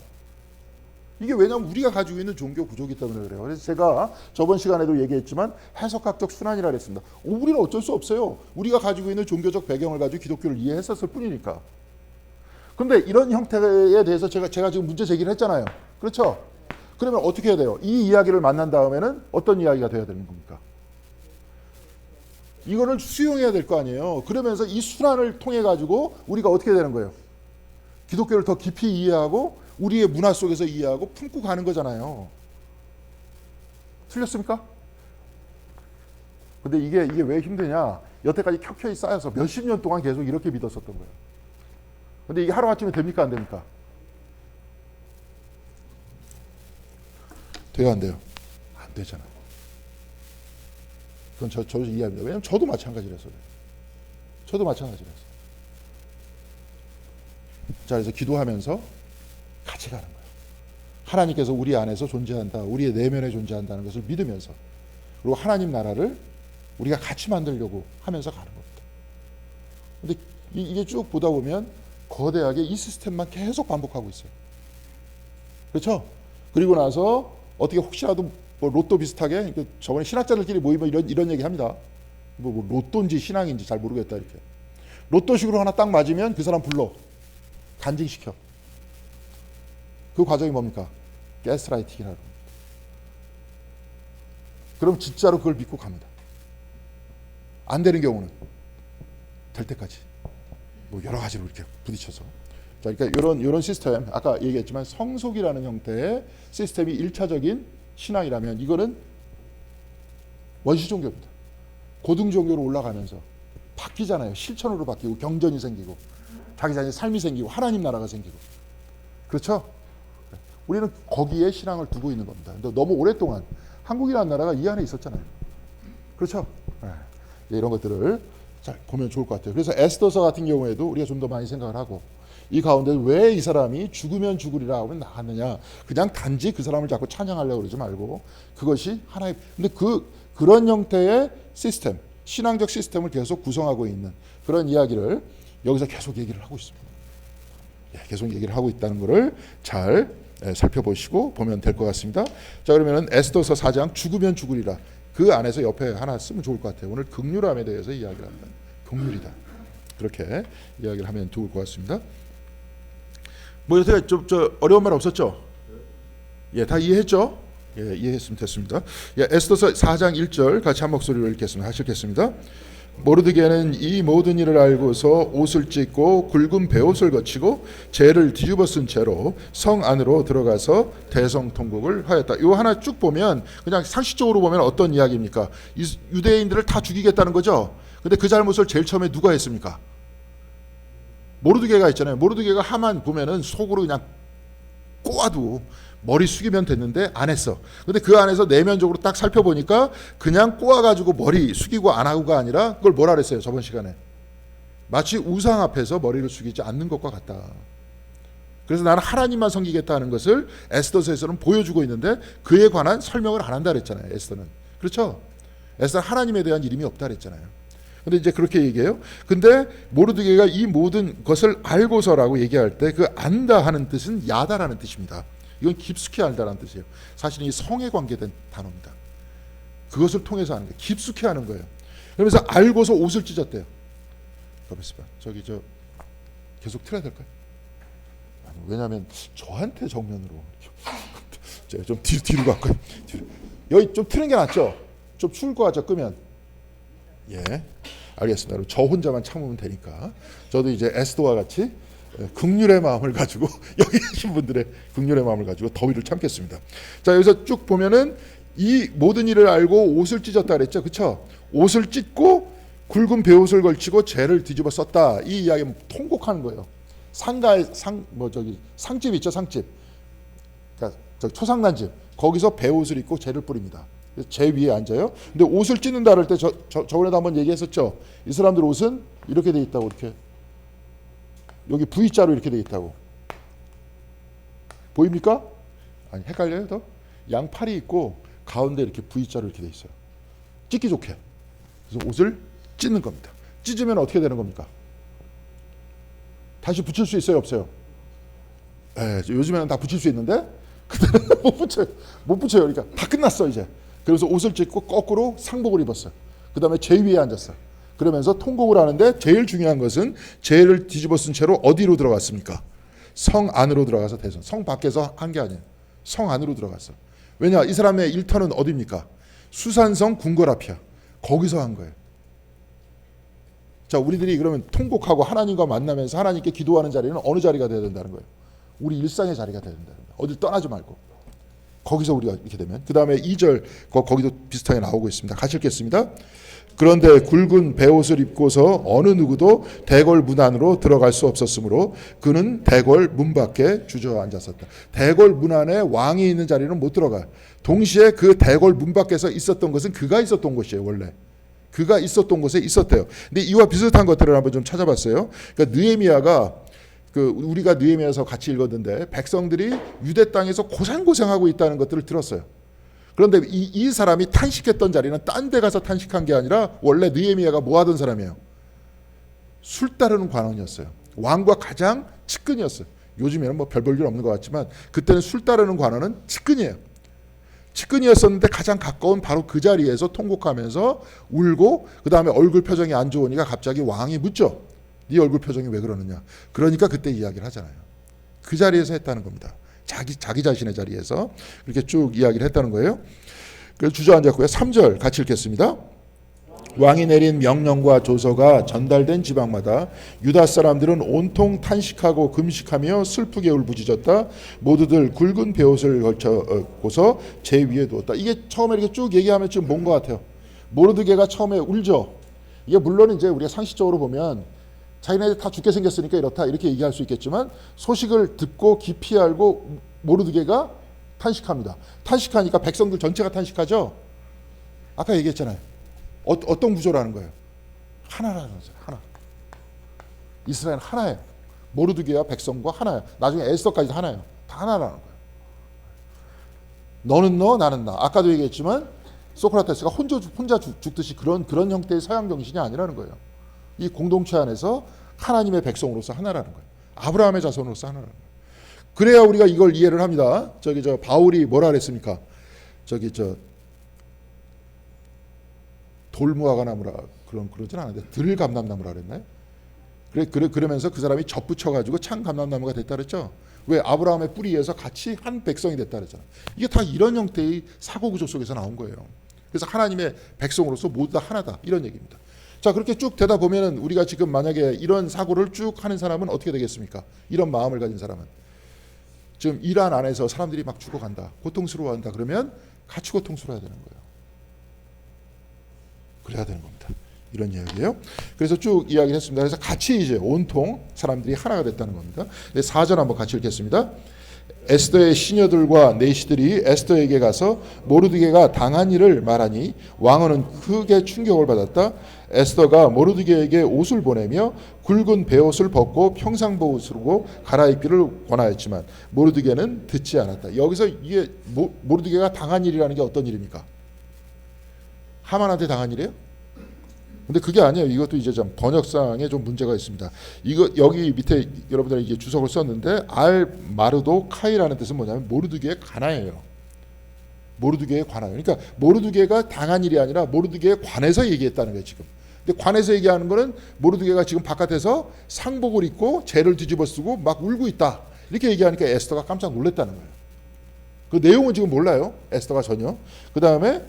이게 왜냐하면 우리가 가지고 있는 종교 구조이기 때문에 그래요. 그래서 제가 저번 시간에도 얘기했지만 해석학적 순환이라 그랬습니다. 우리는 어쩔 수 없어요. 우리가 가지고 있는 종교적 배경을 가지고 기독교를 이해했었을 뿐이니까. 그런데 이런 형태에 대해서 제가 지금 문제 제기를 했잖아요. 그렇죠? 그러면 어떻게 해야 돼요? 이 이야기를 만난 다음에는 어떤 이야기가 돼야 되는 겁니까? 이거를 수용해야 될 거 아니에요. 그러면서 이 순환을 통해 가지고 우리가 어떻게 되는 거예요? 기독교를 더 깊이 이해하고 우리의 문화 속에서 이해하고 품고 가는 거잖아요. 틀렸습니까? 근데 이게 왜 힘드냐? 여태까지 켜켜이 쌓여서 몇십 년 동안 계속 이렇게 믿었었던 거예요. 근데 이게 하루아침에 됩니까? 안 됩니까? 돼요, 안 돼요? 안 되잖아요. 그건 저도 이해합니다. 왜냐하면 저도 마찬가지라서 그래요. 저도 마찬가지라서. 자, 그래서 기도하면서 같이 가는 거예요. 하나님께서 우리 안에서 존재한다, 우리의 내면에 존재한다는 것을 믿으면서, 그리고 하나님 나라를 우리가 같이 만들려고 하면서 가는 겁니다. 근데 이게 쭉 보다 보면 거대하게 이 시스템만 계속 반복하고 있어요. 그렇죠? 그리고 나서 어떻게 혹시라도 뭐 로또 비슷하게 저번에 신학자들끼리 모이면 이런 얘기 합니다. 뭐 로또인지 신앙인지 잘 모르겠다 이렇게. 로또식으로 하나 딱 맞으면 그 사람 불러 간증시켜. 그 과정이 뭡니까? 가스라이팅이라고. 그럼 진짜로 그걸 믿고 갑니다. 안 되는 경우는 될 때까지 뭐 여러 가지로 이렇게 부딪혀서. 자, 그러니까 이런 시스템, 아까 얘기했지만 성속이라는 형태의 시스템이 1차적인 신앙이라면 이거는 원시 종교입니다. 고등 종교로 올라가면서 바뀌잖아요. 실천으로 바뀌고 경전이 생기고 자기 자신의 삶이 생기고 하나님 나라가 생기고. 그렇죠? 우리는 거기에 신앙을 두고 있는 겁니다. 근데 너무 오랫동안 한국이라는 나라가 이 안에 있었잖아요. 그렇죠? 네. 이런 것들을 잘 보면 좋을 것 같아요. 그래서 에스더서 같은 경우에도 우리가 좀 더 많이 생각을 하고, 이 가운데 왜 이 사람이 죽으면 죽으리라 하면 나갔느냐, 그냥 단지 그 사람을 자꾸 찬양하려고 그러지 말고 그것이 하나의, 근데 그런 형태의 시스템, 신앙적 시스템을 계속 구성하고 있는 그런 이야기를 여기서 계속 얘기를 하고 있습니다. 계속 얘기를 하고 있다는 것을 잘 살펴보시고 보면 될 것 같습니다. 자, 그러면은 에스더서 4장 죽으면 죽으리라, 그 안에서 옆에 하나 쓰면 좋을 것 같아요. 오늘 긍휼함에 대해서 이야기를 합니다. 긍휼이다, 그렇게 이야기를 하면 좋을 것 같습니다. 뭐 이렇게 저 어려운 말 없었죠? 예, 다 이해했죠? 예, 이해했으면 됐습니다. 예, 에스더서 4장 1절 같이 한 목소리로 읽겠습니다. 하시겠습니다. 모르드게는 이 모든 일을 알고서 옷을 찢고 굵은 베옷을 거치고 재를 뒤집어 쓴 채로 성 안으로 들어가서 대성통곡을 하였다. 요 하나 쭉 보면 그냥 상식적으로 보면 어떤 이야기입니까? 유대인들을 다 죽이겠다는 거죠. 근데 그 잘못을 제일 처음에 누가 했습니까? 모르드게가 있잖아요. 모르드게가 하만 보면은 속으로 그냥 꼬아도 머리 숙이면 됐는데 안 했어. 근데 그 안에서 내면적으로 딱 살펴보니까 그냥 꼬아가지고 머리 숙이고 안 하고가 아니라 그걸 뭐라 그랬어요, 저번 시간에? 마치 우상 앞에서 머리를 숙이지 않는 것과 같다. 그래서 나는 하나님만 섬기겠다는 것을 에스더서에서는 보여주고 있는데 그에 관한 설명을 안 한다 그랬잖아요, 에스더는. 그렇죠? 에스더는 하나님에 대한 이름이 없다 그랬잖아요. 근데 이제 그렇게 얘기해요. 근데 모르드게가 이 모든 것을 알고서라고 얘기할 때 그 안다 하는 뜻은 야다라는 뜻입니다. 이건 깊숙이 알다라는 뜻이에요. 사실은 이 성에 관계된 단어입니다. 그것을 통해서 하는 거예요. 깊숙이 하는 거예요. 그러면서 알고서 옷을 찢었대요. 저기 계속 틀어야 될까요? 아니, 왜냐하면 저한테 정면으로 제가 좀 뒤로 갈까요? 여기 좀 트는 게 낫죠? 좀 추울 것 같죠? 끄면. 예, 알겠습니다. 저 혼자만 참으면 되니까. 저도 이제 에스더와 같이 긍휼의 마음을 가지고 여기 계신 분들의 긍휼의 마음을 가지고 더위를 참겠습니다. 자, 여기서 쭉 보면은 이 모든 일을 알고 옷을 찢었다 그랬죠, 그렇죠? 옷을 찢고 굵은 베옷을 걸치고 재를 뒤집어 썼다. 이 이야기 통곡하는 거예요. 상가에 상집 있죠, 상집. 그러니까 초상난집. 거기서 베옷을 입고 재를 뿌립니다. 재 위에 앉아요. 근데 옷을 찢는다 할 때 저번에도 한번 얘기했었죠. 이 사람들 옷은 이렇게 돼 있다고, 이렇게. 여기 V자로 이렇게 돼 있다고. 보입니까? 아니, 헷갈려요, 더? 양팔이 있고 가운데 이렇게 V자로 이렇게 돼 있어요. 찢기 좋게. 그래서 옷을 찢는 겁니다. 찢으면 어떻게 되는 겁니까? 다시 붙일 수 있어요, 없어요? 예, 요즘에는 다 붙일 수 있는데 그때는 못 붙여요. 못 붙여요. 그러니까 다 끝났어 이제. 그래서 옷을 찢고 거꾸로 상복을 입었어요. 그 다음에 재 위에 앉았어요. 그러면서 통곡을 하는데 제일 중요한 것은 재를 뒤집어 쓴 채로 어디로 들어갔습니까? 성 안으로 들어가서 대성. 성 밖에서 한 게 아니에요. 성 안으로 들어갔어요. 왜냐? 이 사람의 일터는 어디입니까? 수산성 궁궐 앞이야. 거기서 한 거예요. 자, 우리들이 그러면 통곡하고 하나님과 만나면서 하나님께 기도하는 자리는 어느 자리가 돼야 된다는 거예요? 우리 일상의 자리가 돼야 된다는 거예요. 어딜 떠나지 말고 거기서 우리가 이렇게 되면 그 다음에 2절 거기도 비슷하게 나오고 있습니다. 같이 읽겠습니다. 그런데 굵은 베옷을 입고서 어느 누구도 대궐 문 안으로 들어갈 수 없었으므로 그는 대궐 문 밖에 주저앉았었다. 대궐 문 안에 왕이 있는 자리는 못 들어가. 동시에 그 대궐 문 밖에서 있었던 것은 그가 있었던 곳이에요. 원래 그가 있었던 곳에 있었대요. 근데 이와 비슷한 것들을 한번 좀 찾아봤어요. 그러니까 느헤미야가 우리가 느헤미야서 같이 읽었는데 백성들이 유대 땅에서 고생하고 있다는 것들을 들었어요. 그런데 이 사람이 탄식했던 자리는 딴 데 가서 탄식한 게 아니라 원래 느헤미야가 뭐 하던 사람이에요? 술 따르는 관원이었어요. 왕과 가장 측근이었어요. 요즘에는 뭐 별 볼 일 없는 것 같지만 그때는 술 따르는 관원은 측근이에요. 측근이었었는데 가장 가까운 바로 그 자리에서 통곡하면서 울고 그 다음에 얼굴 표정이 안 좋으니까 갑자기 왕이 묻죠. 네 얼굴 표정이 왜 그러느냐. 그러니까 그때 이야기를 하잖아요. 그 자리에서 했다는 겁니다. 자기 자신의 자리에서 이렇게 쭉 이야기를 했다는 거예요. 그래서 주저앉았고요. 3절 같이 읽겠습니다. 왕이 내린 명령과 조서가 전달된 지방마다 유다 사람들은 온통 탄식하고 금식하며 슬프게 울부짖었다. 모두들 굵은 베옷을 걸쳐고서 제 위에 두었다. 이게 처음에 이렇게 쭉 얘기하면 지금 뭔 것 같아요. 모르드게가 처음에 울죠. 이게 물론 이제 우리가 상식적으로 보면 자기네들 다 죽게 생겼으니까 이렇다 이렇게 얘기할 수 있겠지만 소식을 듣고 깊이 알고 모르드게가 탄식합니다. 탄식하니까 백성들 전체가 탄식하죠. 아까 얘기했잖아요. 어떤 구조라는 거예요? 하나라는 거죠. 하나. 이스라엘은 하나예요. 모르드게와 백성과 하나예요. 나중에 에스더까지도 하나예요. 다 하나라는 거예요. 너는 너, 나는 나. 아까도 얘기했지만 소크라테스가 혼자 죽듯이 그런 형태의 서양 정신이 아니라는 거예요. 이 공동체 안에서 하나님의 백성으로서 하나라는 거예요. 아브라함의 자손으로서 하나라는 거예요. 그래야 우리가 이걸 이해를 합니다. 바울이 뭐라 그랬습니까? 돌무화과나무라 그러진 않은데 들감람나무라 그랬나요? 그러면서 그 사람이 접붙여가지고 참감람나무가 됐다 그랬죠. 왜? 아브라함의 뿌리에서 같이 한 백성이 됐다 그랬잖아. 이게 다 이런 형태의 사고 구조 속에서 나온 거예요. 그래서 하나님의 백성으로서 모두 다 하나다 이런 얘기입니다. 자, 그렇게 쭉 되다 보면은 우리가 지금 만약에 이런 사고를 쭉 하는 사람은 어떻게 되겠습니까? 이런 마음을 가진 사람은 지금 이란 안에서 사람들이 막 죽어간다, 고통스러워한다 그러면 같이 고통스러워야 되는 거예요. 그래야 되는 겁니다. 이런 이야기예요. 그래서 쭉 이야기를 했습니다. 그래서 같이 이제 온통 사람들이 하나가 됐다는 겁니다. 4절 한번 같이 읽겠습니다. 에스더의 시녀들과 내시들이 에스더에게 가서 모르드게가 당한 일을 말하니 왕은 크게 충격을 받았다. 에스더가 모르드게에게 옷을 보내며 굵은 베옷을 벗고 평상복으로 갈아입기를 권하였지만 모르드게는 듣지 않았다. 여기서 이게 모르드게가 당한 일이라는 게 어떤 일입니까? 하만한테 당한 일이에요? 근데 그게 아니에요. 이것도 이제 좀 번역상에 좀 문제가 있습니다. 이거 여기 밑에 여러분들이 이게 주석을 썼는데 알 마르도 카이라는 뜻은 뭐냐면 모르드게의 관하예요. 모르드게의 관하예요. 그러니까 모르드게가 당한 일이 아니라 모르드게에 관해서 얘기했다는 거예요, 지금. 근데 관해서 얘기하는 거는 모르드게가 지금 바깥에서 상복을 입고 재를 뒤집어 쓰고 막 울고 있다. 이렇게 얘기하니까 에스더가 깜짝 놀랐다는 거예요. 그 내용은 지금 몰라요. 에스더가 전혀. 그다음에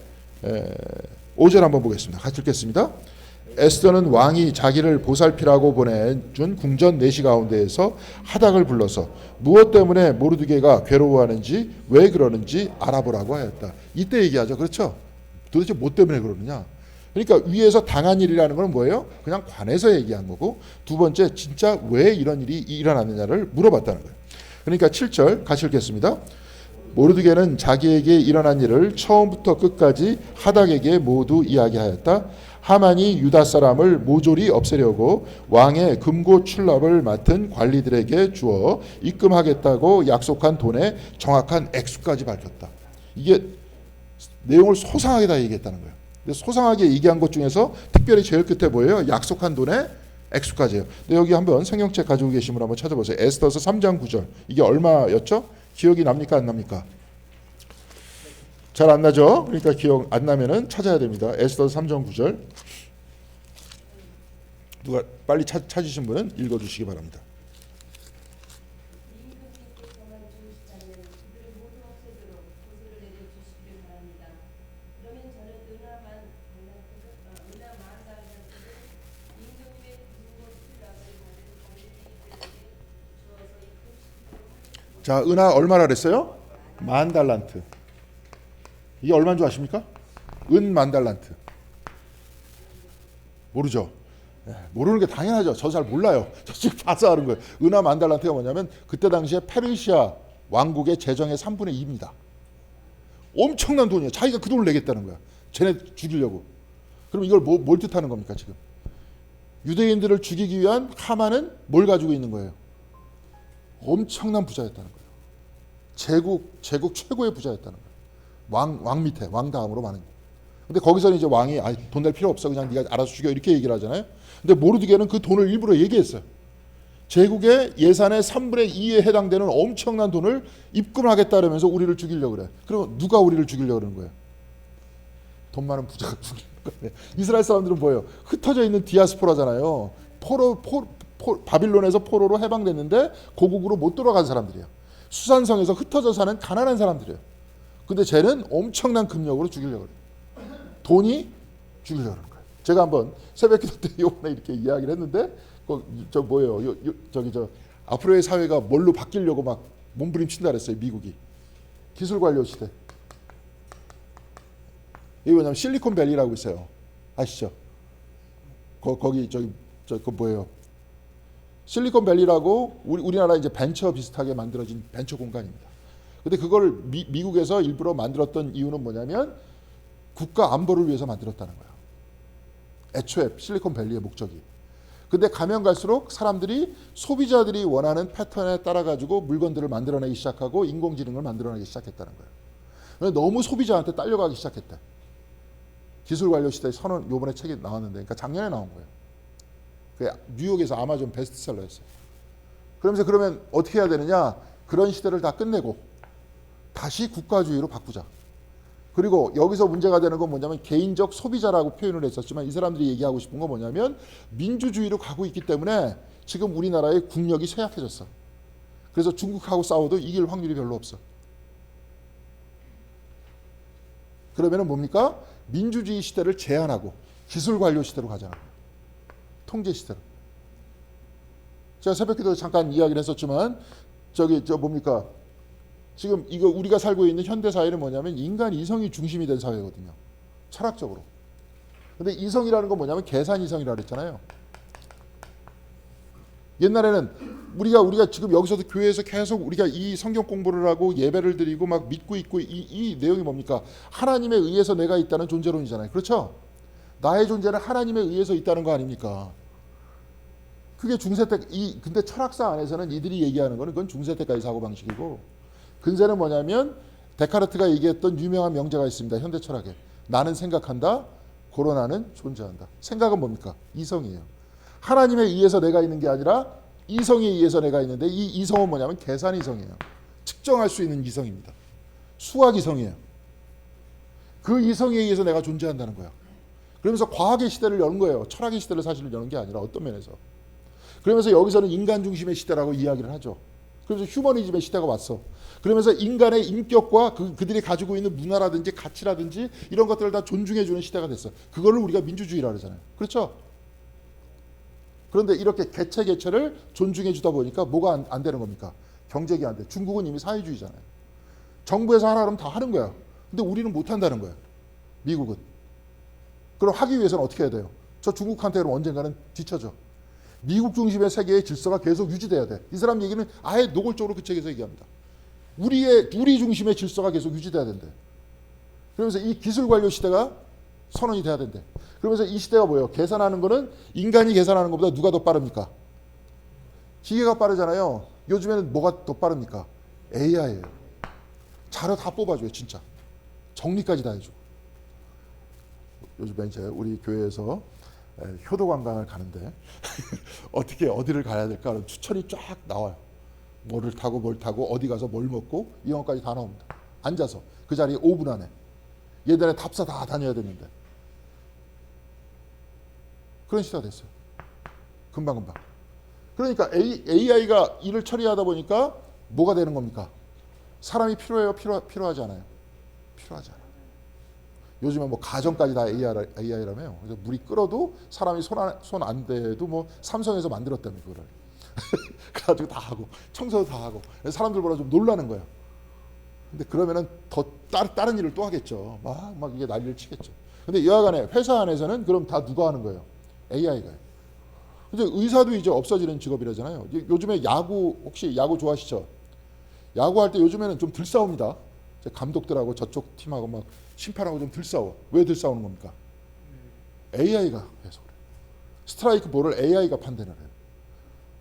5절 한번 보겠습니다. 같이 읽겠습니다. 에스더는 왕이 자기를 보살피라고 보내준 궁전 내시 가운데에서 하닥을 불러서 무엇 때문에 모르드게가 괴로워하는지 왜 그러는지 알아보라고 하였다. 이때 얘기하죠. 그렇죠? 도대체 뭐 때문에 그러느냐. 그러니까 위에서 당한 일이라는 건 뭐예요? 그냥 관해서 얘기한 거고, 두 번째 진짜 왜 이런 일이 일어났느냐를 물어봤다는 거예요. 그러니까 7절 같이 읽겠습니다. 모르드게는 자기에게 일어난 일을 처음부터 끝까지 하닥에게 모두 이야기하였다. 하만이 유다 사람을 모조리 없애려고 왕의 금고 출납을 맡은 관리들에게 주어 입금하겠다고 약속한 돈의 정확한 액수까지 밝혔다. 이게 내용을 소상하게 다 얘기했다는 거예요. 소상하게 얘기한 것 중에서 특별히 제일 끝에 뭐예요? 약속한 돈의 액수까지예요. 근데 여기 한번 성경책 가지고 계신 분 한번 찾아보세요. 에스더서 3장 9절. 이게 얼마였죠? 기억이 납니까? 안 납니까? 잘 안 나죠? 그러니까 기억 안 나면은 찾아야 됩니다. 에스더서 3장 9절. 누가 빨리 찾으신 분은 읽어주시기 바랍니다. 자, 은하 얼마나 그랬어요? 10,000달란트. 이게 얼마인 줄 아십니까? 은 10,000달란트. 모르죠? 모르는 게 당연하죠. 저 잘 몰라요. 저 지금 봐서 하는 거예요. 은하 10,000달란트가 뭐냐면 그때 당시에 페르시아 왕국의 재정의 3분의 2입니다. 엄청난 돈이에요. 자기가 그 돈을 내겠다는 거야. 쟤네 죽이려고. 그럼 이걸 뭘 뜻하는 겁니까 지금? 유대인들을 죽이기 위한 하만은 뭘 가지고 있는 거예요? 엄청난 부자였다는 거예요. 제국 최고의 부자였다는 거예요. 왕 밑에, 왕 다음으로 많은. 근데 거기서는 이제 왕이 돈 낼 필요 없어. 그냥 네가 알아서 죽여. 이렇게 얘기를 하잖아요. 근데 모르드게는 그 돈을 일부러 얘기했어요. 제국의 예산의 3분의 2에 해당되는 엄청난 돈을 입금하겠다면서 우리를 죽이려고 그래. 그럼 누가 우리를 죽이려고 그러는 거예요? 돈 많은 부자가 죽이는 거예요. 이스라엘 사람들은 뭐예요? 흩어져 있는 디아스포라잖아요. 바빌론에서 포로로 해방됐는데 고국으로 못 돌아간 사람들이에요. 수산성에서 흩어져 사는 가난한 사람들이에요. 근데 쟤는 엄청난 금력으로 죽이려고 그래요. 돈이 죽이려고 하는 거예요. 제가 한번 새벽기도 때 요번에 이렇게 이야기를 했는데 저 뭐예요? 저 앞으로의 사회가 뭘로 바뀌려고 막 몸부림친다 그랬어요. 미국이. 기술관료 시대. 이게 뭐냐면 실리콘밸리라고 있어요. 아시죠? 거기 그 뭐예요? 실리콘밸리라고 우리나라 이제 벤처 비슷하게 만들어진 벤처 공간입니다. 근데 그걸 미국에서 일부러 만들었던 이유는 뭐냐면 국가 안보를 위해서 만들었다는 거예요. 애초에 실리콘밸리의 목적이. 근데 가면 갈수록 사람들이 소비자들이 원하는 패턴에 따라 가지고 물건들을 만들어내기 시작하고 인공지능을 만들어내기 시작했다는 거예요. 너무 소비자한테 딸려가기 시작했대. 기술관료 시대의 선언 요번에 책이 나왔는데, 그러니까 작년에 나온 거예요. 뉴욕에서 아마존 베스트셀러였어요. 그러면서 그러면 어떻게 해야 되느냐? 그런 시대를 다 끝내고 다시 국가주의로 바꾸자. 그리고 여기서 문제가 되는 건 뭐냐면 개인적 소비자라고 표현을 했었지만 이 사람들이 얘기하고 싶은 건 뭐냐면 민주주의로 가고 있기 때문에 지금 우리나라의 국력이 쇠약해졌어. 그래서 중국하고 싸워도 이길 확률이 별로 없어. 그러면은 뭡니까? 민주주의 시대를 제한하고 기술관료 시대로 가잖아. 통제 시대로. 제가 새벽기도 잠깐 이야기를 했었지만 뭡니까? 지금 이거 우리가 살고 있는 현대 사회는 뭐냐면 인간 이성이 중심이 된 사회거든요. 철학적으로. 근데 이성이라는 건 뭐냐면 계산 이성이라고 그랬잖아요. 옛날에는 우리가 지금 여기서도 교회에서 계속 우리가 이 성경 공부를 하고 예배를 드리고 막 믿고 있고 이 내용이 뭡니까? 하나님에 의해서 내가 있다는 존재론이잖아요. 그렇죠? 나의 존재는 하나님에 의해서 있다는 거 아닙니까? 그게 중세 때 근데 철학사 안에서는 이들이 얘기하는 거는 그건 중세 때까지 사고 방식이고 근세는 뭐냐면 데카르트가 얘기했던 유명한 명제가 있습니다. 현대 철학에. 나는 생각한다. 고로 나는 존재한다. 생각은 뭡니까? 이성이에요. 하나님에 의해서 내가 있는 게 아니라 이성에 의해서 내가 있는데 이 이성은 뭐냐면 계산 이성이에요. 측정할 수 있는 이성입니다. 수학 이성이에요. 그 이성에 의해서 내가 존재한다는 거야. 그러면서 과학의 시대를 여는 거예요. 철학의 시대를 사실 여는 게 아니라 어떤 면에서. 그러면서 여기서는 인간 중심의 시대라고 이야기를 하죠. 그래서 휴머니즘의 시대가 왔어. 그러면서 인간의 인격과 그들이 가지고 있는 문화라든지 가치라든지 이런 것들을 다 존중해주는 시대가 됐어. 그거를 우리가 민주주의라고 그러잖아요. 그렇죠? 그런데 이렇게 개체를 존중해주다 보니까 뭐가 안 되는 겁니까? 경제가 안 돼. 중국은 이미 사회주의잖아요. 정부에서 하라 그러면 다 하는 거야. 근데 우리는 못 한다는 거야. 미국은. 그럼 하기 위해서는 어떻게 해야 돼요? 저 중국한테 그럼 언젠가는 뒤쳐져. 미국 중심의 세계의 질서가 계속 유지돼야 돼. 이 사람 얘기는 아예 노골적으로 그 책에서 얘기합니다. 우리 중심의 질서가 계속 유지돼야 된대. 그러면서 이 기술관료 시대가 선언이 돼야 된대. 그러면서 이 시대가 뭐예요? 계산하는 거는 인간이 계산하는 것보다 누가 더 빠릅니까? 기계가 빠르잖아요. 요즘에는 뭐가 더 빠릅니까? AI예요. 자료 다 뽑아줘요, 진짜. 정리까지 다 해주고. 요즘에 이제 우리 교회에서 효도 관광을 가는데 어디를 가야 될까? 그럼 추천이 쫙 나와요. 뭘 타고 어디 가서 뭘 먹고 이런 것까지 다 나옵니다. 앉아서 그 자리에 5분 안에. 예전에 답사 다 다녀야 되는데 그런 시대가 됐어요. 금방금방. 그러니까 AI가 일을 처리하다 보니까 뭐가 되는 겁니까? 사람이 필요해요? 필요하지 않아요? 필요하지 않아요. 요즘에 뭐 가정까지 다 AI라며요. 그래서 물이 끓어도 사람이 손 안 대도 뭐 삼성에서 만들었다며 그거를. 그래가지고 다 하고 청소도 다 하고 사람들 보라 좀 놀라는 거예요. 근데 그러면은 더 다른 일을 또 하겠죠. 막 이게 난리를 치겠죠. 근데 여하간에 회사 안에서는 그럼 다 누가 하는 거예요? AI가요. 이제 의사도 이제 없어지는 직업이라잖아요. 요즘에 야구 혹시 야구 좋아하시죠? 야구할 때 요즘에는 좀 덜 싸웁니다. 감독들하고 저쪽 팀하고 막 심판하고 좀 덜 싸워. 왜 덜 싸우는 겁니까? AI가 해서 그래. 스트라이크 볼을 AI가 판단을 해요.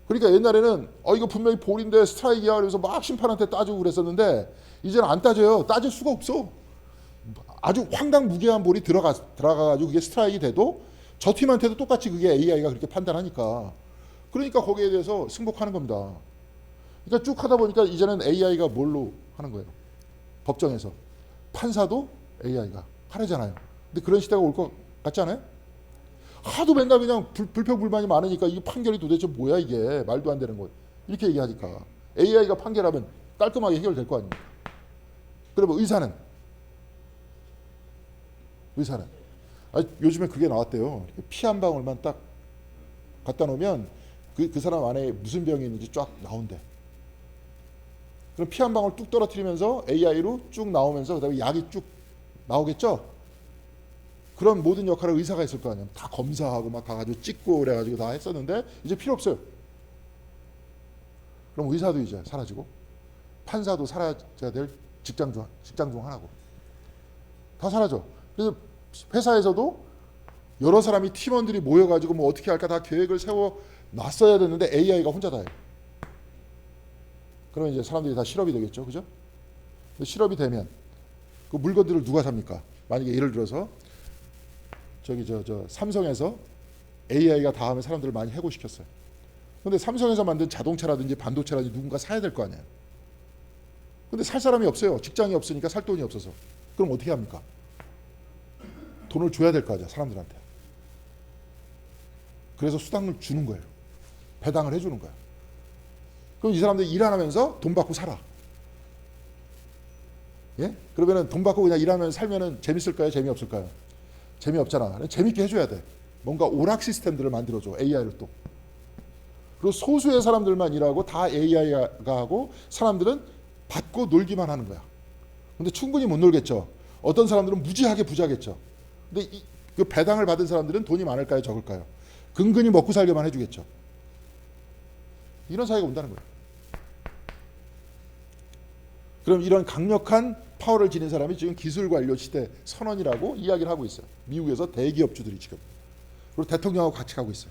그러니까 옛날에는 이거 분명히 볼인데 스트라이크야 그래서 막 심판한테 따지고 그랬었는데 이제는 안 따져요. 따질 수가 없어. 아주 황당무계한 볼이 들어가가지고 그게 스트라이크가 돼도 저 팀한테도 똑같이 그게 AI가 그렇게 판단하니까 그러니까 거기에 대해서 승복하는 겁니다. 그러니까 쭉 하다 보니까 이제는 AI가 뭘로 하는 거예요? 법정에서 판사도 AI가 하려잖아요. 근데 그런 시대가 올 것 같지 않아요? 하도 맨날 그냥 불평불만이 많으니까 이 판결이 도대체 뭐야 이게 말도 안 되는 거 이렇게 얘기하니까 AI가 판결하면 깔끔하게 해결될 거 아닙니까? 그러면 의사는 요즘에 그게 나왔대요. 피 한 방울만 딱 갖다 놓으면 그 사람 안에 무슨 병이 있는지 쫙 나온대. 그럼 피 한 방울 뚝 떨어뜨리면서 AI로 쭉 나오면서 그다음에 약이 쭉 나오겠죠? 그런 모든 역할을 의사가 했을 거 아니에요. 다 검사하고 막 가가지고 찍고 그래가지고 다 했었는데 이제 필요 없어요. 그럼 의사도 이제 사라지고 판사도 사라져야 될 직장 중 하나고 다 사라져. 그래서 회사에서도 여러 사람이 팀원들이 모여가지고 뭐 어떻게 할까 다 계획을 세워 놨어야 되는데 AI가 혼자 다 해요. 그러면 이제 사람들이 다 실업이 되겠죠, 그죠? 실업이 되면 그 물건들을 누가 삽니까? 만약에 예를 들어서 저 삼성에서 AI가 다 하면 사람들을 많이 해고시켰어요. 근데 삼성에서 만든 자동차라든지 반도체라든지 누군가 사야 될 거 아니에요. 근데 살 사람이 없어요. 직장이 없으니까 살 돈이 없어서. 그럼 어떻게 합니까? 돈을 줘야 될 거 아니야, 사람들한테. 그래서 수당을 주는 거예요. 배당을 해주는 거야. 그럼 이 사람들이 일 안 하면서 돈 받고 살아. 예? 그러면은 돈 받고 그냥 일하면 살면은 재밌을까요? 재미없을까요? 재미없잖아. 재밌게 해줘야 돼. 뭔가 오락 시스템들을 만들어줘. AI를 또. 그리고 소수의 사람들만 일하고 다 AI가 하고 사람들은 받고 놀기만 하는 거야. 근데 충분히 못 놀겠죠. 어떤 사람들은 무지하게 부자겠죠. 근데 그 배당을 받은 사람들은 돈이 많을까요? 적을까요? 근근히 먹고 살게만 해주겠죠. 이런 사회가 온다는 거예요. 그럼 이런 강력한 파워를 지닌 사람이 지금 기술 관료 시대 선언이라고 이야기를 하고 있어요. 미국에서 대기업주들이 지금. 그리고 대통령하고 같이 가고 있어요.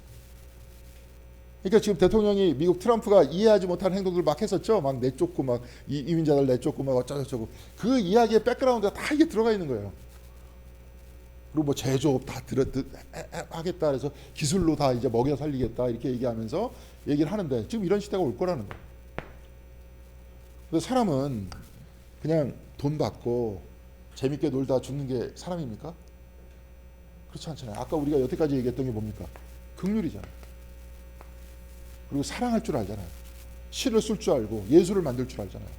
그러니까 지금 대통령이 미국 트럼프가 이해하지 못한 행동들 막 했었죠. 막 내쫓고 막 이민자들 내쫓고 막 어쩌고저쩌고. 그 이야기의 백그라운드가 다 이게 들어가 있는 거예요. 그리고 뭐 제조업 다 하겠다 그래서 기술로 다 이제 먹여 살리겠다 이렇게 얘기하면서 얘기를 하는데 지금 이런 시대가 올 거라는 거예요. 그래서 사람은 그냥 돈 받고 재밌게 놀다 죽는 게 사람입니까? 그렇지 않잖아요. 아까 우리가 여태까지 얘기했던 게 뭡니까? 긍휼이잖아요. 그리고 사랑할 줄 알잖아요. 시를 쓸 줄 알고 예술을 만들 줄 알잖아요.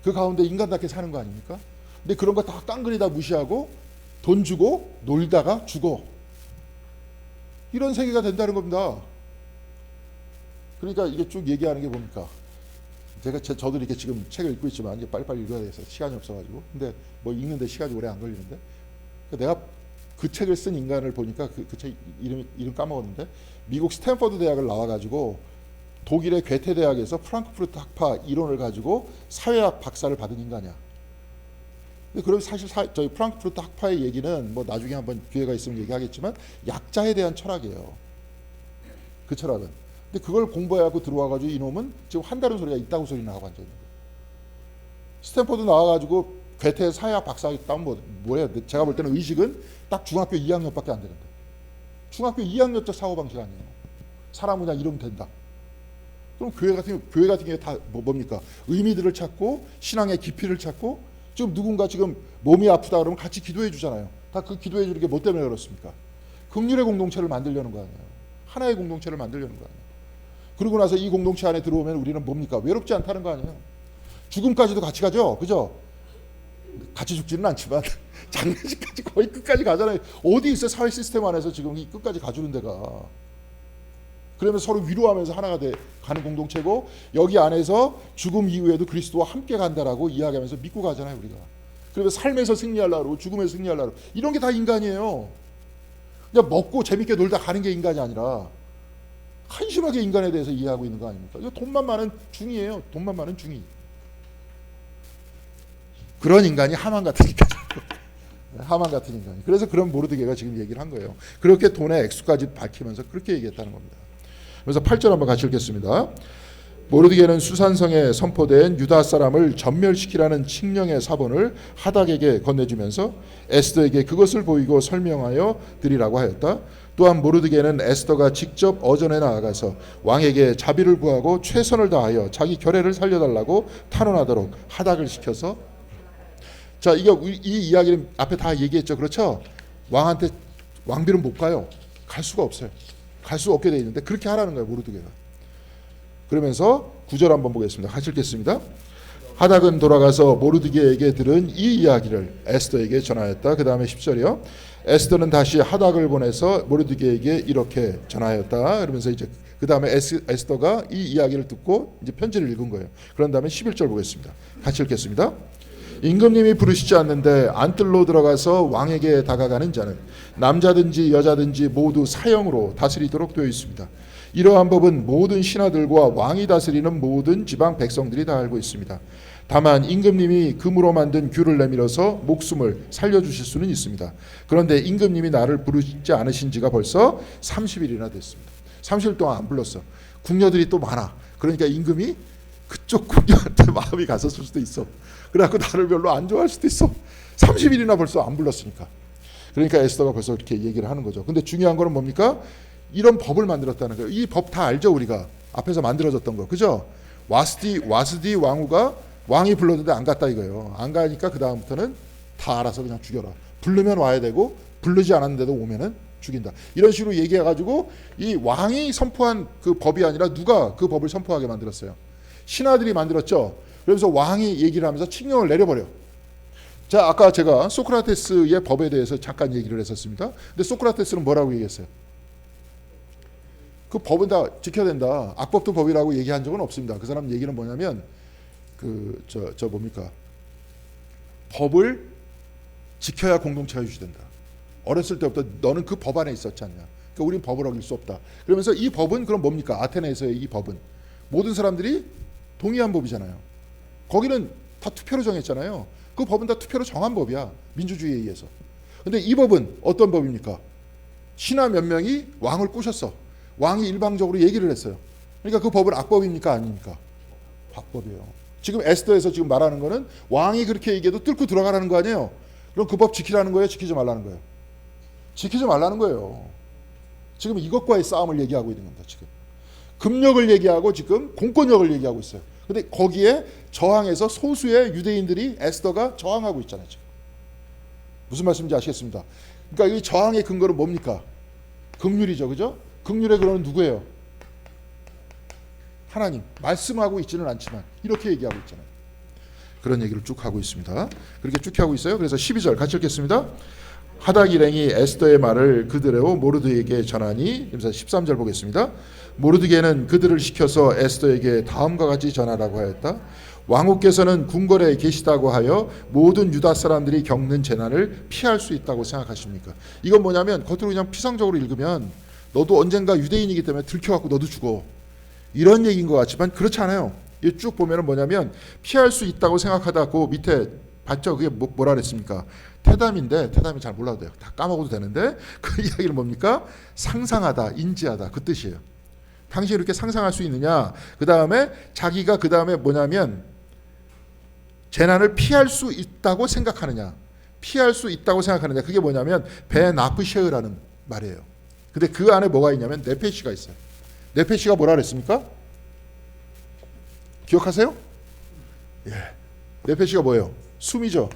그 가운데 인간답게 사는 거 아닙니까? 근데 그런 거 다 깡그리 다 무시하고 돈 주고 놀다가 죽어. 이런 세계가 된다는 겁니다. 그러니까 이게 쭉 얘기하는 게 뭡니까? 저도 이렇게 지금 책을 읽고 있지만 이제 빨리빨리 읽어야 돼서 시간이 없어가지고 근데 뭐 읽는데 시간이 오래 안 걸리는데 내가 그 책을 쓴 인간을 보니까 그 책 이름 까먹었는데 미국 스탠퍼드 대학을 나와가지고 독일의 괴테 대학에서 프랑크푸르트 학파 이론을 가지고 사회학 박사를 받은 인간이야. 근데 그럼 사실 저희 프랑크푸르트 학파의 얘기는 뭐 나중에 한번 기회가 있으면 얘기하겠지만 약자에 대한 철학이에요. 그 철학은. 근데 그걸 공부해갖고 들어와가지고 이놈은 지금 한다는 소리가 있다고 소리나 하고 앉아있는 거예요. 스탠퍼드 나와가지고 괴테 사회학 박사 따면 뭐래요? 제가 볼 때는 의식은 딱 중학교 2학년밖에 안 되는데 중학교 2학년적 사고방식 아니에요. 사람은 그냥 이러면 된다. 그럼 교회 같은 게 다 뭡니까? 의미들을 찾고 신앙의 깊이를 찾고 지금 누군가 지금 몸이 아프다 그러면 같이 기도해 주잖아요. 다 그 기도해 주는 게 뭐 때문에 그렇습니까? 긍휼의 공동체를 만들려는 거 아니에요. 하나의 공동체를 만들려는 거 아니에요. 그러고 나서 이 공동체 안에 들어오면 우리는 뭡니까? 외롭지 않다는 거 아니에요. 죽음까지도 같이 가죠. 그죠? 같이 죽지는 않지만 장례식까지 거의 끝까지 가잖아요. 어디 있어 사회 시스템 안에서 지금 이 끝까지 가주는 데가. 그러면 서로 위로하면서 하나가 가는 공동체고, 여기 안에서 죽음 이후에도 그리스도와 함께 간다라고 이야기하면서 믿고 가잖아요, 우리가. 그래서 삶에서 승리하려고, 죽음에서 승리하려고, 이런 게 다 인간이에요. 그냥 먹고 재밌게 놀다 가는 게 인간이 아니라 한심하게 인간에 대해서 이해하고 있는 거 아닙니까? 이거 돈만 많은 중이에요. 돈만 많은 중이. 그런 인간이 하만 같은 인간. 하만 같은 인간이. 그래서 그런 모르드게가 지금 얘기를 한 거예요. 그렇게 돈의 액수까지 밝히면서 그렇게 얘기했다는 겁니다. 그래서 8절 한번 같이 읽겠습니다. 모르드게는 수산성에 선포된 유다 사람을 전멸시키라는 칙령의 사본을 하닥에게 건네주면서 에스더에게 그것을 보이고 설명하여 드리라고 하였다. 또한 모르드게는 에스더가 직접 어전에 나아가서 왕에게 자비를 구하고 최선을 다하여 자기 결례를 살려달라고 탄원하도록 하닥을 시켜서, 자, 이 이야기는 앞에 다 얘기했죠. 그렇죠? 왕한테 왕비는 못 가요. 갈 수가 없어요. 갈 수 없게 돼 있는데 그렇게 하라는 거예요, 모르드게가. 그러면서 9절 한번 보겠습니다. 같이 읽겠습니다. 하닥은 돌아가서 모르드게에게 들은 이 이야기를 에스더에게 전하였다. 그 다음에 10절이요. 에스더는 다시 하닥을 보내서 모르드게에게 이렇게 전하였다. 그러면서 이제 그 다음에 에스더가 이 이야기를 듣고 이제 편지를 읽은 거예요. 그런 다음에 11절 보겠습니다. 같이 읽겠습니다. 임금님이 부르시지 않는데 안뜰로 들어가서 왕에게 다가가는 자는 남자든지 여자든지 모두 사형으로 다스리도록 되어 있습니다. 이러한 법은 모든 신하들과 왕이 다스리는 모든 지방 백성들이 다 알고 있습니다. 다만 임금님이 금으로 만든 규를 내밀어서 목숨을 살려주실 수는 있습니다. 그런데 임금님이 나를 부르지 않으신 지가 벌써 30일이나 됐습니다. 30일 동안 안 불렀어. 궁녀들이 또 많아. 그러니까 임금이 그쪽 궁녀한테 마음이 갔었을 수도 있어. 그래갖고 나를 별로 안 좋아할 수도 있어. 30일이나 벌써 안 불렀으니까. 그러니까 에스더가 벌써 이렇게 얘기를 하는 거죠. 근데 중요한 거는 뭡니까? 이런 법을 만들었다는 거예요. 이 법 다 알죠, 우리가. 앞에서 만들어졌던 거. 그죠? 와스디 왕후가 왕이 불렀는데 안 갔다 이거예요. 안 가니까 그 다음부터는 다 알아서 그냥 죽여라. 부르면 와야 되고 부르지 않았는데도 오면은 죽인다. 이런 식으로 얘기해가지고 이 왕이 선포한 그 법이 아니라 누가 그 법을 선포하게 만들었어요? 신하들이 만들었죠. 그래서 왕이 얘기를 하면서 칙령을 내려버려. 자, 아까 제가 소크라테스의 법에 대해서 잠깐 얘기를 했었습니다. 근데 소크라테스는 뭐라고 얘기했어요? 그 법은 다 지켜야 된다. 악법도 법이라고 얘기한 적은 없습니다. 그 사람 얘기는 뭐냐면 뭡니까? 법을 지켜야 공동체가 유지된다. 어렸을 때부터 너는 그 법 안에 있었지 않냐. 그러니까 우린 법을 어길 수 없다. 그러면서 이 법은 그럼 뭡니까? 아테네에서의 이 법은 모든 사람들이 동의한 법이잖아요. 거기는 다 투표로 정했잖아요. 그 법은 다 투표로 정한 법이야. 민주주의에 의해서. 근데 이 법은 어떤 법입니까? 신하 몇 명이 왕을 꼬셨어. 왕이 일방적으로 얘기를 했어요. 그러니까 그 법은 악법입니까? 아닙니까? 악법이에요. 지금 에스더에서 지금 말하는 거는 왕이 그렇게 얘기해도 뚫고 들어가라는 거 아니에요? 그럼 그 법 지키라는 거예요? 지키지 말라는 거예요? 지키지 말라는 거예요. 지금 이것과의 싸움을 얘기하고 있는 겁니다. 지금 금력을 얘기하고 지금 공권력을 얘기하고 있어요. 근데 거기에 저항해서 소수의 유대인들이 에스더가 저항하고 있잖아요. 지금 무슨 말씀인지 아시겠습니다. 그러니까 이 저항의 근거는 뭡니까? 긍휼이죠, 그죠? 긍휼의 근원은 누구예요? 하나님. 말씀하고 있지는 않지만 이렇게 얘기하고 있잖아요. 그런 얘기를 쭉 하고 있습니다. 그렇게 쭉 하고 있어요. 그래서 12절 같이 읽겠습니다. 하닥 일행이 에스더의 말을 그대로 모르드게에게 전하니, 그래서 13절 보겠습니다. 모르드게는 그들을 시켜서 에스더에게 다음과 같이 전하라고 하였다. 왕후께서는 궁궐에 계시다고 하여 모든 유다 사람들이 겪는 재난을 피할 수 있다고 생각하십니까? 이건 뭐냐면 겉으로 그냥 피상적으로 읽으면 너도 언젠가 유대인이기 때문에 들켜갖고 너도 죽어, 이런 얘기인 것 같지만 그렇지 않아요. 이 쭉 보면 뭐냐면 피할 수 있다고 생각하다 그 밑에 봤죠? 그게 뭐라 그랬습니까? 태담인데, 태담이 잘 몰라도 돼요. 다 까먹어도 되는데 그 이야기는 뭡니까? 상상하다, 인지하다, 그 뜻이에요. 당신이 이렇게 상상할 수 있느냐? 그 다음에 자기가 그 다음에 뭐냐면 재난을 피할 수 있다고 생각하느냐? 피할 수 있다고 생각하느냐? 그게 뭐냐면 베나프셰흐라는 말이에요. 근데 그 안에 뭐가 있냐면 네페시가 있어요. 네페시가 뭐라 그랬습니까? 기억하세요? 예. 네페시가 뭐예요? 숨이죠.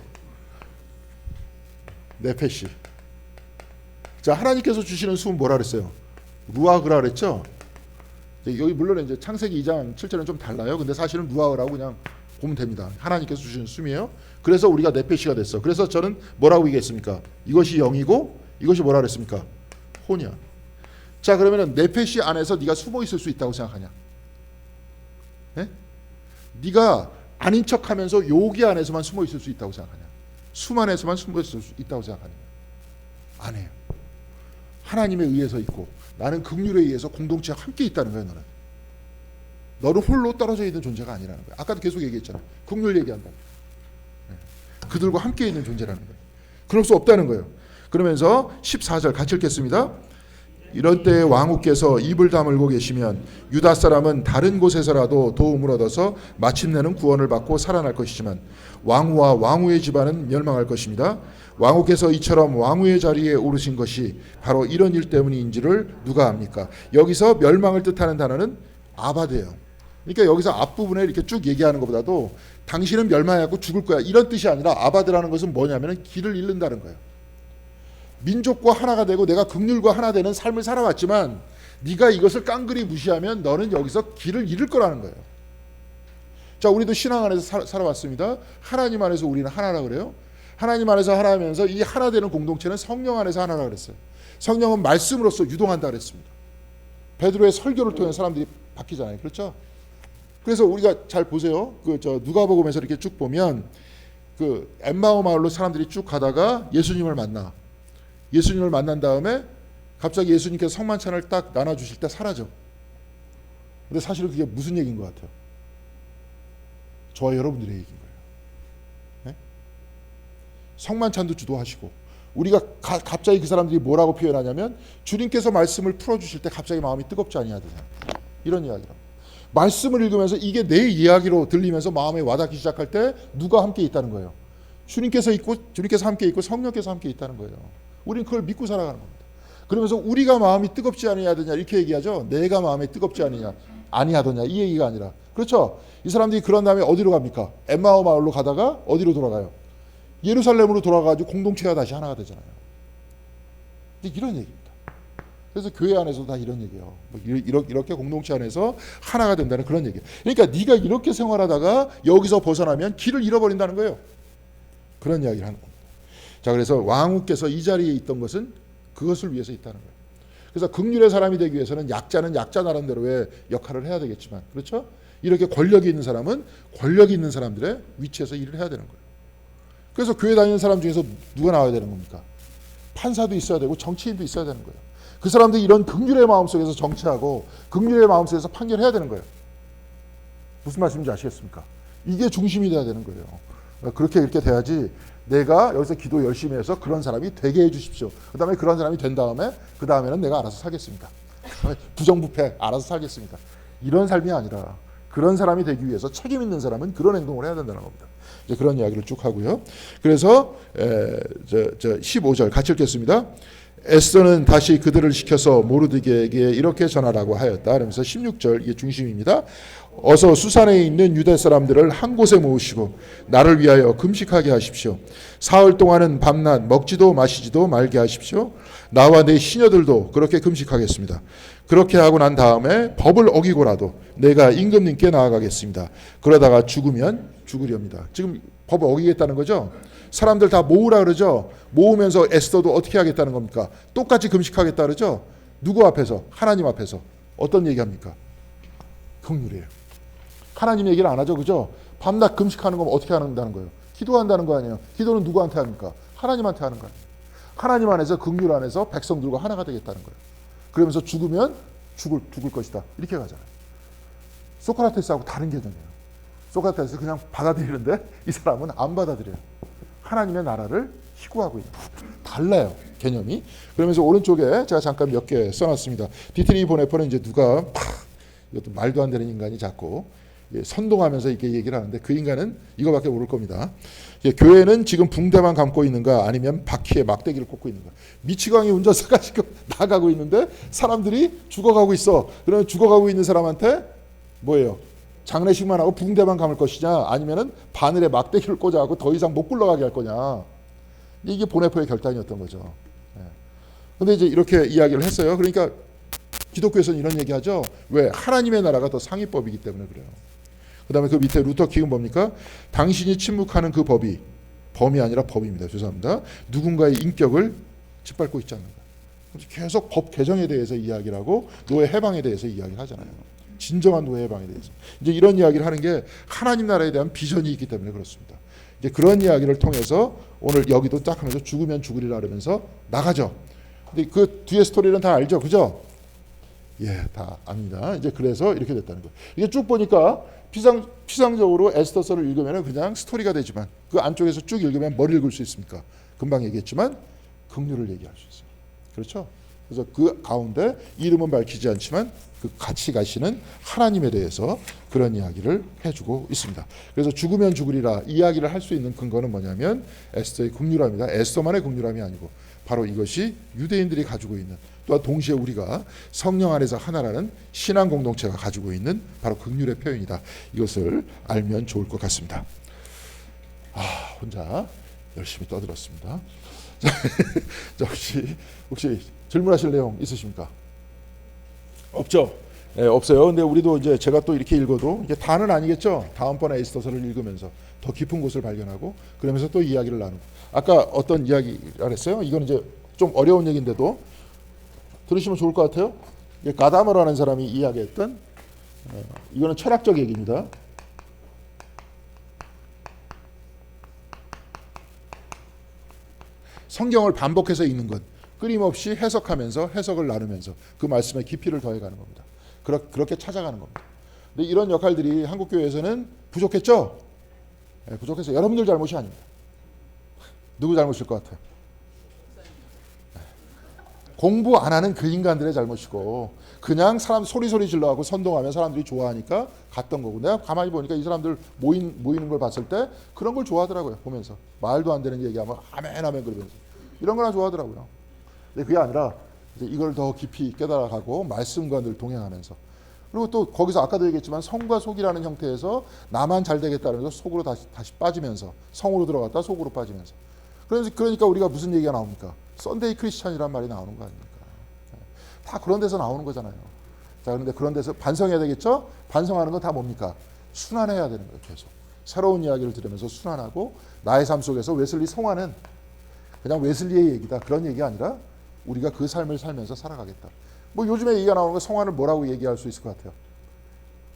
네페시. 자, 하나님께서 주시는 숨은 뭐라 그랬어요? 루아그라 그랬죠? 여기 물론 이제 창세기 2장 7절은 좀 달라요. 근데 사실은 루아그라고 그냥 보면 됩니다. 하나님께서 주시는 숨이에요. 그래서 우리가 네페시가 됐어. 그래서 저는 뭐라고 얘기했습니까? 이것이 영이고 이것이 뭐라 그랬습니까? 혼이야. 자, 그러면은 네페시 안에서 네가 숨어 있을 수 있다고 생각하냐? 예? 네가 아닌 척하면서 여기 안에서만 숨어 있을 수 있다고 생각하냐? 숨 안에서만 숨어 있을 수 있다고 생각하냐? 안 해요. 하나님에 의해서 있고 나는 긍휼에 의해서 공동체와 함께 있다는 거예요. 너는 홀로 떨어져 있는 존재가 아니라는 거예요. 아까도 계속 얘기했잖아요. 긍휼 얘기한다. 그들과 함께 있는 존재라는 거예요. 그럴 수 없다는 거예요. 그러면서 14절 같이 읽겠습니다. 이런 때에 왕후께서 입을 다물고 계시면 유다 사람은 다른 곳에서라도 도움을 얻어서 마침내는 구원을 받고 살아날 것이지만 왕후와 왕후의 집안은 멸망할 것입니다. 왕후께서 이처럼 왕후의 자리에 오르신 것이 바로 이런 일 때문인지를 누가 압니까? 여기서 멸망을 뜻하는 단어는 아바드예요. 그러니까 여기서 앞부분에 이렇게 쭉 얘기하는 것보다도 당신은 멸망하고 죽을 거야 이런 뜻이 아니라 아바드라는 것은 뭐냐면 길을 잃는다는 거예요. 민족과 하나가 되고 내가 긍휼과 하나 되는 삶을 살아왔지만 네가 이것을 깡그리 무시하면 너는 여기서 길을 잃을 거라는 거예요. 자, 우리도 신앙 안에서 살아왔습니다. 하나님 안에서 우리는 하나라 그래요. 하나님 안에서 하나면서 이 하나 되는 공동체는 성령 안에서 하나라 그랬어요. 성령은 말씀으로써 유동한다 그랬습니다. 베드로의 설교를 통해 사람들이 바뀌잖아요. 그렇죠? 그래서 우리가 잘 보세요. 누가복음에서 이렇게 쭉 보면 엠마오 마을로 사람들이 쭉 가다가 예수님을 만나. 예수님을 만난 다음에 갑자기 예수님께서 성만찬을 딱 나눠주실 때 사라져. 근데 사실은 그게 무슨 얘기인 것 같아요? 저와 여러분들의 얘기인 거예요. 네? 성만찬도 주도하시고 우리가 갑자기 그 사람들이 뭐라고 표현하냐면 주님께서 말씀을 풀어주실 때 갑자기 마음이 뜨겁지 아니하더냐 이런 이야기랍니다. 말씀을 읽으면서 이게 내 이야기로 들리면서 마음에 와닿기 시작할 때 누가 함께 있다는 거예요? 주님께서 함께 있고 성령께서 함께 있다는 거예요. 우리는 그걸 믿고 살아가는 겁니다. 그러면서 우리가 마음이 뜨겁지 아니하더냐 이렇게 얘기하죠. 내가 마음에 뜨겁지 아니하더냐 이 얘기가 아니라 그렇죠. 이 사람들이 그런 다음에 어디로 갑니까? 엠마오 마을로 가다가 어디로 돌아가요? 예루살렘으로 돌아가가지고 공동체가 다시 하나가 되잖아요. 이런 얘기입니다. 그래서 교회 안에서도 다 이런 얘기예요. 이렇게 공동체 안에서 하나가 된다는 그런 얘기예요. 그러니까 네가 이렇게 생활하다가 여기서 벗어나면 길을 잃어버린다는 거예요. 그런 이야기를 하는 겁니다. 자, 그래서 왕후께서 이 자리에 있던 것은 그것을 위해서 있다는 거예요. 그래서 긍휼의 사람이 되기 위해서는 약자는 약자 나름대로의 역할을 해야 되겠지만 그렇죠? 이렇게 권력이 있는 사람은 권력이 있는 사람들의 위치에서 일을 해야 되는 거예요. 그래서 교회 다니는 사람 중에서 누가 나와야 되는 겁니까? 판사도 있어야 되고 정치인도 있어야 되는 거예요. 그 사람들이 이런 긍휼의 마음 속에서 정치하고 긍휼의 마음 속에서 판결해야 되는 거예요. 무슨 말씀인지 아시겠습니까? 이게 중심이 돼야 되는 거예요. 그렇게 이렇게 돼야지 내가 여기서 기도 열심히 해서 그런 사람이 되게 해주십시오. 그 다음에 그런 사람이 된 다음에 그 다음에는 내가 알아서 살겠습니다. 부정부패 알아서 살겠습니다. 이런 삶이 아니라 그런 사람이 되기 위해서 책임 있는 사람은 그런 행동을 해야 된다는 겁니다. 이제 그런 이야기를 쭉 하고요. 그래서 15절 같이 읽겠습니다. 에스더는 다시 그들을 시켜서 모르드게에게 이렇게 전하라고 하였다. 그러면서 16절 이게 중심입니다. 어서 수산에 있는 유대 사람들을 한 곳에 모으시고 나를 위하여 금식하게 하십시오. 사흘 동안은 밤낮 먹지도 마시지도 말게 하십시오. 나와 내 시녀들도 그렇게 금식하겠습니다. 그렇게 하고 난 다음에 법을 어기고라도 내가 임금님께 나아가겠습니다. 그러다가 죽으면 죽으렵니다. 지금 법을 어기겠다는 거죠. 사람들 다 모으라 그러죠. 모으면서 에스더도 어떻게 하겠다는 겁니까? 똑같이 금식하겠다 그러죠. 누구 앞에서? 하나님 앞에서. 어떤 얘기합니까? 긍휼이에요. 하나님 얘기를 안 하죠. 그죠? 밤낮 금식하는 건 어떻게 한다는 거예요? 기도한다는 거 아니에요. 기도는 누구한테 합니까? 하나님한테 하는 거예요. 하나님 안에서 긍휼 안에서 백성들과 하나가 되겠다는 거예요. 그러면서 죽으면 죽을 것이다. 이렇게 가잖아요. 소크라테스하고 다른 개념이에요. 소크라테스 그냥 받아들이는데 이 사람은 안 받아들여요. 하나님의 나라를 희구하고 있는 거예요. 달라요. 개념이. 그러면서 오른쪽에 제가 잠깐 몇 개 써놨습니다. 디트리 보네퍼는 이제 누가 이것도 말도 안 되는 인간이 자꾸 선동하면서 이렇게 얘기를 하는데 그 인간은 이거밖에 모를 겁니다. 교회는 지금 붕대만 감고 있는가 아니면 바퀴에 막대기를 꽂고 있는가. 미치광이 운전사 가지고 나가고 있는데 사람들이 죽어가고 있어. 그러면 죽어가고 있는 사람한테 뭐예요? 장례식만 하고 붕대만 감을 것이냐 아니면은 바늘에 막대기를 꽂아갖고 더 이상 못 굴러가게 할 거냐. 이게 보네퍼의 결단이었던 거죠. 근데 이제 이렇게 이야기를 했어요. 그러니까 기독교에서는 이런 얘기하죠. 왜? 하나님의 나라가 더 상위법이기 때문에 그래요. 그 다음에 그 밑에 루터 킥은 뭡니까? 당신이 침묵하는 그 범이 아니라 법입니다. 죄송합니다. 누군가의 인격을 짓밟고 있지 않는가. 계속 법 개정에 대해서 이야기를 하고 노예 해방에 대해서 이야기를 하잖아요. 진정한 노예 해방에 대해서. 이제 이런 이야기를 하는 게 하나님 나라에 대한 비전이 있기 때문에 그렇습니다. 이제 그런 이야기를 통해서 오늘 여기도 딱 하면서 죽으면 죽으리라 그러면서 나가죠. 근데 그 뒤에 스토리는 다 알죠, 그죠? 예, 다 압니다. 이제 그래서 이렇게 됐다는 거예요. 이게 쭉 보니까 피상적으로 에스더서를 읽으면 그냥 스토리가 되지만 그 안쪽에서 쭉 읽으면 뭘 읽을 수 있습니까? 금방 얘기했지만 긍휼을 얘기할 수 있어요. 그렇죠? 그래서 그 가운데 이름은 밝히지 않지만 그 같이 가시는 하나님에 대해서 그런 이야기를 해주고 있습니다. 그래서 죽으면 죽으리라 이야기를 할 수 있는 근거는 뭐냐면 에스더의 긍휼함이다. 에스더만의 긍휼함이 아니고 바로 이것이 유대인들이 가지고 있는, 또한 동시에 우리가 성령 안에서 하나라는 신앙 공동체가 가지고 있는 바로 긍휼의 표현이다. 이것을 알면 좋을 것 같습니다. 혼자 열심히 떠들었습니다. 자, 혹시 질문하실 내용 있으십니까? 없죠? 네, 없어요. 근데 우리도 이제 제가 또 이렇게 읽어도 이게 다는 아니겠죠. 다음번에 에스더서를 읽으면서 더 깊은 곳을 발견하고 그러면서 또 이야기를 나누고. 아까 어떤 이야기를 했어요? 이건 이제 좀 어려운 얘기인데도 들으시면 좋을 것 같아요. 가다머라는 사람이 이야기했던 이거는 철학적 얘기입니다. 성경을 반복해서 읽는 것, 끊임없이 해석하면서 해석을 나누면서 그 말씀에 깊이를 더해가는 겁니다. 그렇게 찾아가는 겁니다. 근데 이런 역할들이 한국교회에서는 부족했죠? 네, 부족해서 여러분들 잘못이 아닙니다. 누구 잘못일 것 같아요? 공부 안 하는 그 인간들의 잘못이고 그냥 사람 소리 질러하고 선동하면 사람들이 좋아하니까 갔던 거고, 내가 가만히 보니까 이 사람들 모이는 걸 봤을 때 그런 걸 좋아하더라고요. 보면서 말도 안 되는 얘기하면 아멘 그러면서 이런 거나 좋아하더라고요. 근데 그게 아니라 이제 이걸 더 깊이 깨달아가고 말씀과 늘 동행하면서, 그리고 또 거기서 아까도 얘기했지만 성과 속이라는 형태에서 나만 잘 되겠다는 걸 속으로 다시 빠지면서 성으로 들어갔다 속으로 빠지면서, 그러니까 우리가 무슨 얘기가 나옵니까? 썬데이 크리스찬이란 말이 나오는 거 아닙니까? 다 그런 데서 나오는 거잖아요. 자, 그런데 그런 데서 반성해야 되겠죠? 반성하는 건 다 뭡니까? 순환해야 되는 거예요. 계속 새로운 이야기를 들으면서 순환하고, 나의 삶 속에서 웨슬리 성화는 그냥 웨슬리의 얘기다 그런 얘기가 아니라 우리가 그 삶을 살면서 살아가겠다. 뭐 요즘에 얘기가 나오는 거 성화는 뭐라고 얘기할 수 있을 것 같아요?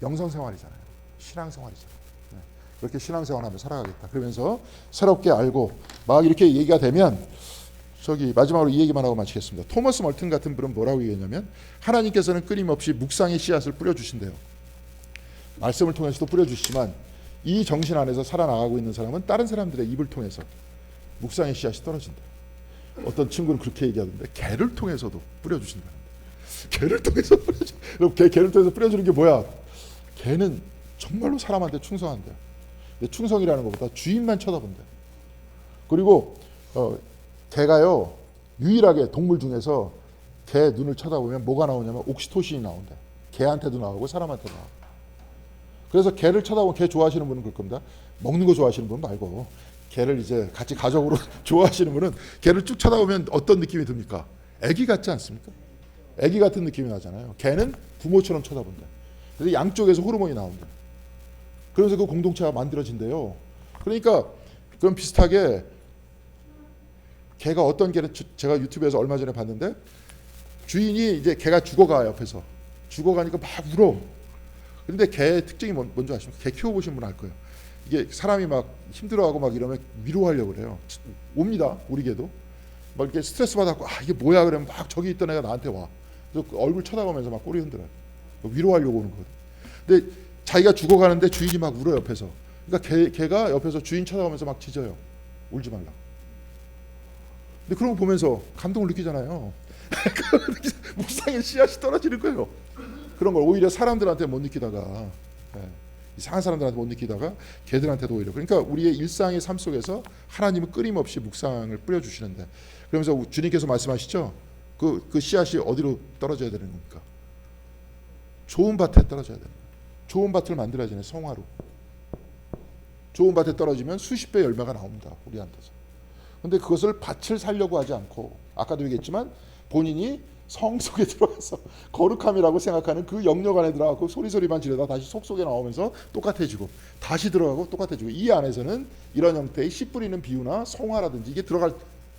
영성생활이잖아요. 신앙생활이잖아요. 그렇게 신앙생활하며 살아가겠다. 그러면서 새롭게 알고 막 이렇게 얘기가 되면, 저기 마지막으로 이 얘기만 하고 마치겠습니다. 토머스 멀튼 같은 분은 뭐라고 얘기했냐면, 하나님께서는 끊임없이 묵상의 씨앗을 뿌려주신대요. 말씀을 통해서도 뿌려주시지만 이 정신 안에서 살아나가고 있는 사람은 다른 사람들의 입을 통해서 묵상의 씨앗이 떨어진다. 어떤 친구는 그렇게 얘기하던데, 개를 통해서도 뿌려주신다는데. 개를 통해서 뿌려줘. 개를 통해서 뿌려주는 게 뭐야? 개는 정말로 사람한테 충성한대요. 근데 충성이라는 것보다 주인만 쳐다본대. 그리고 개가요, 유일하게 동물 중에서 개 눈을 쳐다보면 뭐가 나오냐면 옥시토신이 나온대. 개한테도 나오고 사람한테도 나오고. 그래서 개를 쳐다보면, 개 좋아하시는 분은 그럴 겁니다. 먹는 거 좋아하시는 분 말고 개를 이제 같이 가족으로 좋아하시는 분은 개를 쭉 쳐다보면 어떤 느낌이 듭니까? 애기 같지 않습니까? 애기 같은 느낌이 나잖아요. 개는 부모처럼 쳐다본다. 그래서 양쪽에서 호르몬이 나온다. 그래서 그 공동체가 만들어진대요. 그러니까 그럼 비슷하게 개가, 어떤 개는 제가 유튜브에서 얼마 전에 봤는데, 주인이 이제 개가 죽어가, 옆에서 죽어가니까 막 울어. 그런데 개의 특징이 뭔지 아십니까? 개 키워보신 분 알 거예요. 이게 사람이 막 힘들어하고 막 이러면 위로하려고 그래요. 옵니다, 우리 개도. 막 이렇게 스트레스 받았고, 이게 뭐야 그러면 막 저기 있던 애가 나한테 와. 그래서 얼굴 쳐다보면서 막 꼬리 흔들어요. 위로하려고 오는 거거든. 근데 자기가 죽어가는데 주인이 막 울어 옆에서. 그러니까 개가 옆에서 주인 쳐다보면서 막 짖어요. 울지 말라. 근데 그런 거 보면서 감동을 느끼잖아요. 묵상의 씨앗이 떨어지는 거예요. 그런 걸 오히려 사람들한테 못 느끼다가, 이상한 사람들한테 못 느끼다가 개들한테도 오히려. 그러니까 우리의 일상의 삶 속에서 하나님은 끊임없이 묵상을 뿌려주시는데, 그러면서 주님께서 말씀하시죠. 그 씨앗이 어디로 떨어져야 되는 겁니까? 좋은 밭에 떨어져야 되는 거예요. 좋은 밭을 만들어야잖아요. 성화로. 좋은 밭에 떨어지면 수십 배 열매가 나옵니다, 우리한테서. 근데 그것을 밭을 살려고 하지 않고, 아까도 얘기했지만 본인이 성 속에 들어가서 거룩함이라고 생각하는 그 영역 안에 들어가고 소리만 지르다 다시 속에 나오면서 똑같아지고, 다시 들어가고 똑같아지고, 이 안에서는 이런 형태의 씨 뿌리는 비유나 성화라든지 이게 들어갈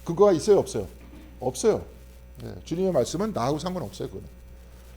근거가 있어요, 없어요? 없어요. 주님의 말씀은 나하고 상관없어요. 그거는.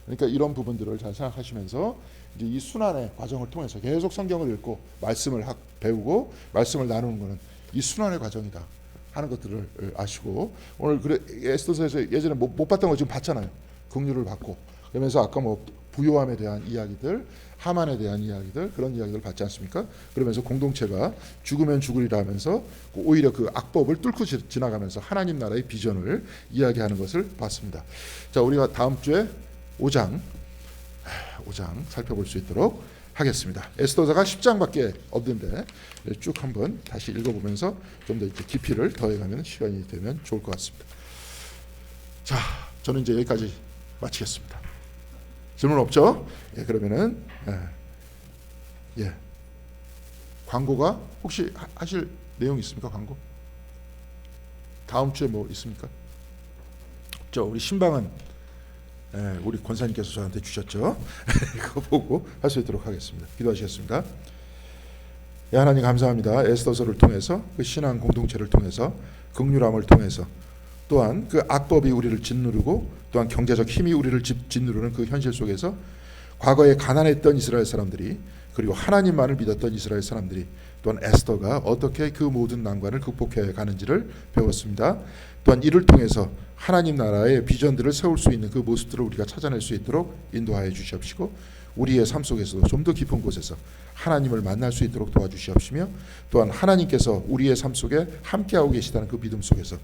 그러니까 이런 부분들을 잘 생각하시면서 이제 이 순환의 과정을 통해서 계속 성경을 읽고 말씀을 배우고 말씀을 나누는 것은 이 순환의 과정이다 하는 것들을 아시고, 오늘 그래 에스더서에서 예전에 못 봤던 거 지금 봤잖아요. 긍휼을 받고, 그러면서 아까 뭐 부요함에 대한 이야기들, 하만에 대한 이야기들, 그런 이야기들 받지 않습니까? 그러면서 공동체가 죽으면 죽으리라 하면서 오히려 그 악법을 뚫고 지나가면서 하나님 나라의 비전을 이야기하는 것을 봤습니다. 자, 우리가 다음 주에 5장 살펴볼 수 있도록 하겠습니다. 에스더서가 10장밖에 없는데 쭉 한번 다시 읽어보면서 좀 더 이제 깊이를 더해가면 시간이 되면 좋을 것 같습니다. 자, 저는 이제 여기까지 마치겠습니다. 질문 없죠? 그러면은 광고가 혹시 하실 내용 있습니까? 광고? 다음 주에 뭐 있습니까? 없죠. 우리 신방은 우리 권사님께서 저한테 주셨죠. 그거 보고 할 수 있도록 하겠습니다. 기도하시겠습니다. 하나님 감사합니다. 에스더서를 통해서 그 신앙 공동체를 통해서 긍휼함을 통해서 또한 그 악법이 우리를 짓누르고 또한 경제적 힘이 우리를 짓누르는 그 현실 속에서 과거에 가난했던 이스라엘 사람들이, 그리고 하나님만을 믿었던 이스라엘 사람들이, 또한 에스더가 어떻게 그 모든 난관을 극복해 가는지를 배웠습니다. 또한 이를 통해서 하나님 나라의 비전들을 세울 수 있는 그 모습들을 우리가 찾아낼 수 있도록 인도하여 주시옵시고, 우리의 삶 속에서도 좀 더 깊은 곳에서 하나님을 만날 수 있도록 도와주시옵시며, 또한 하나님께서 우리의 삶 속에 함께하고 계시다는 그 믿음 속에서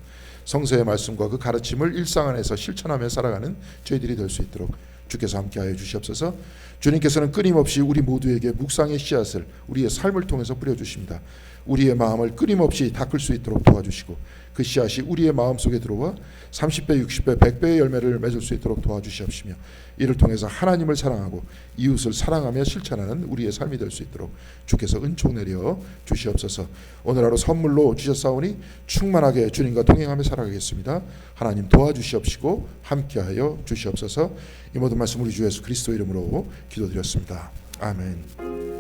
성서의 말씀과 그 가르침을 일상 안에서 실천하며 살아가는 저희들이 될 수 있도록 주께서 함께하여 주시옵소서. 주님께서는 끊임없이 우리 모두에게 묵상의 씨앗을 우리의 삶을 통해서 뿌려주십니다. 우리의 마음을 끊임없이 닦을 수 있도록 도와주시고, 그 씨앗이 우리의 마음속에 들어와 30배, 60배, 100배의 열매를 맺을 수 있도록 도와주시옵시며, 이를 통해서 하나님을 사랑하고 이웃을 사랑하며 실천하는 우리의 삶이 될 수 있도록 주께서 은총 내려 주시옵소서. 오늘 하루 선물로 주셨사오니 충만하게 주님과 동행하며 살아가겠습니다. 하나님 도와주시옵시고 함께하여 주시옵소서. 이 모든 말씀 우리 주 예수 그리스도 이름으로 기도드렸습니다. 아멘.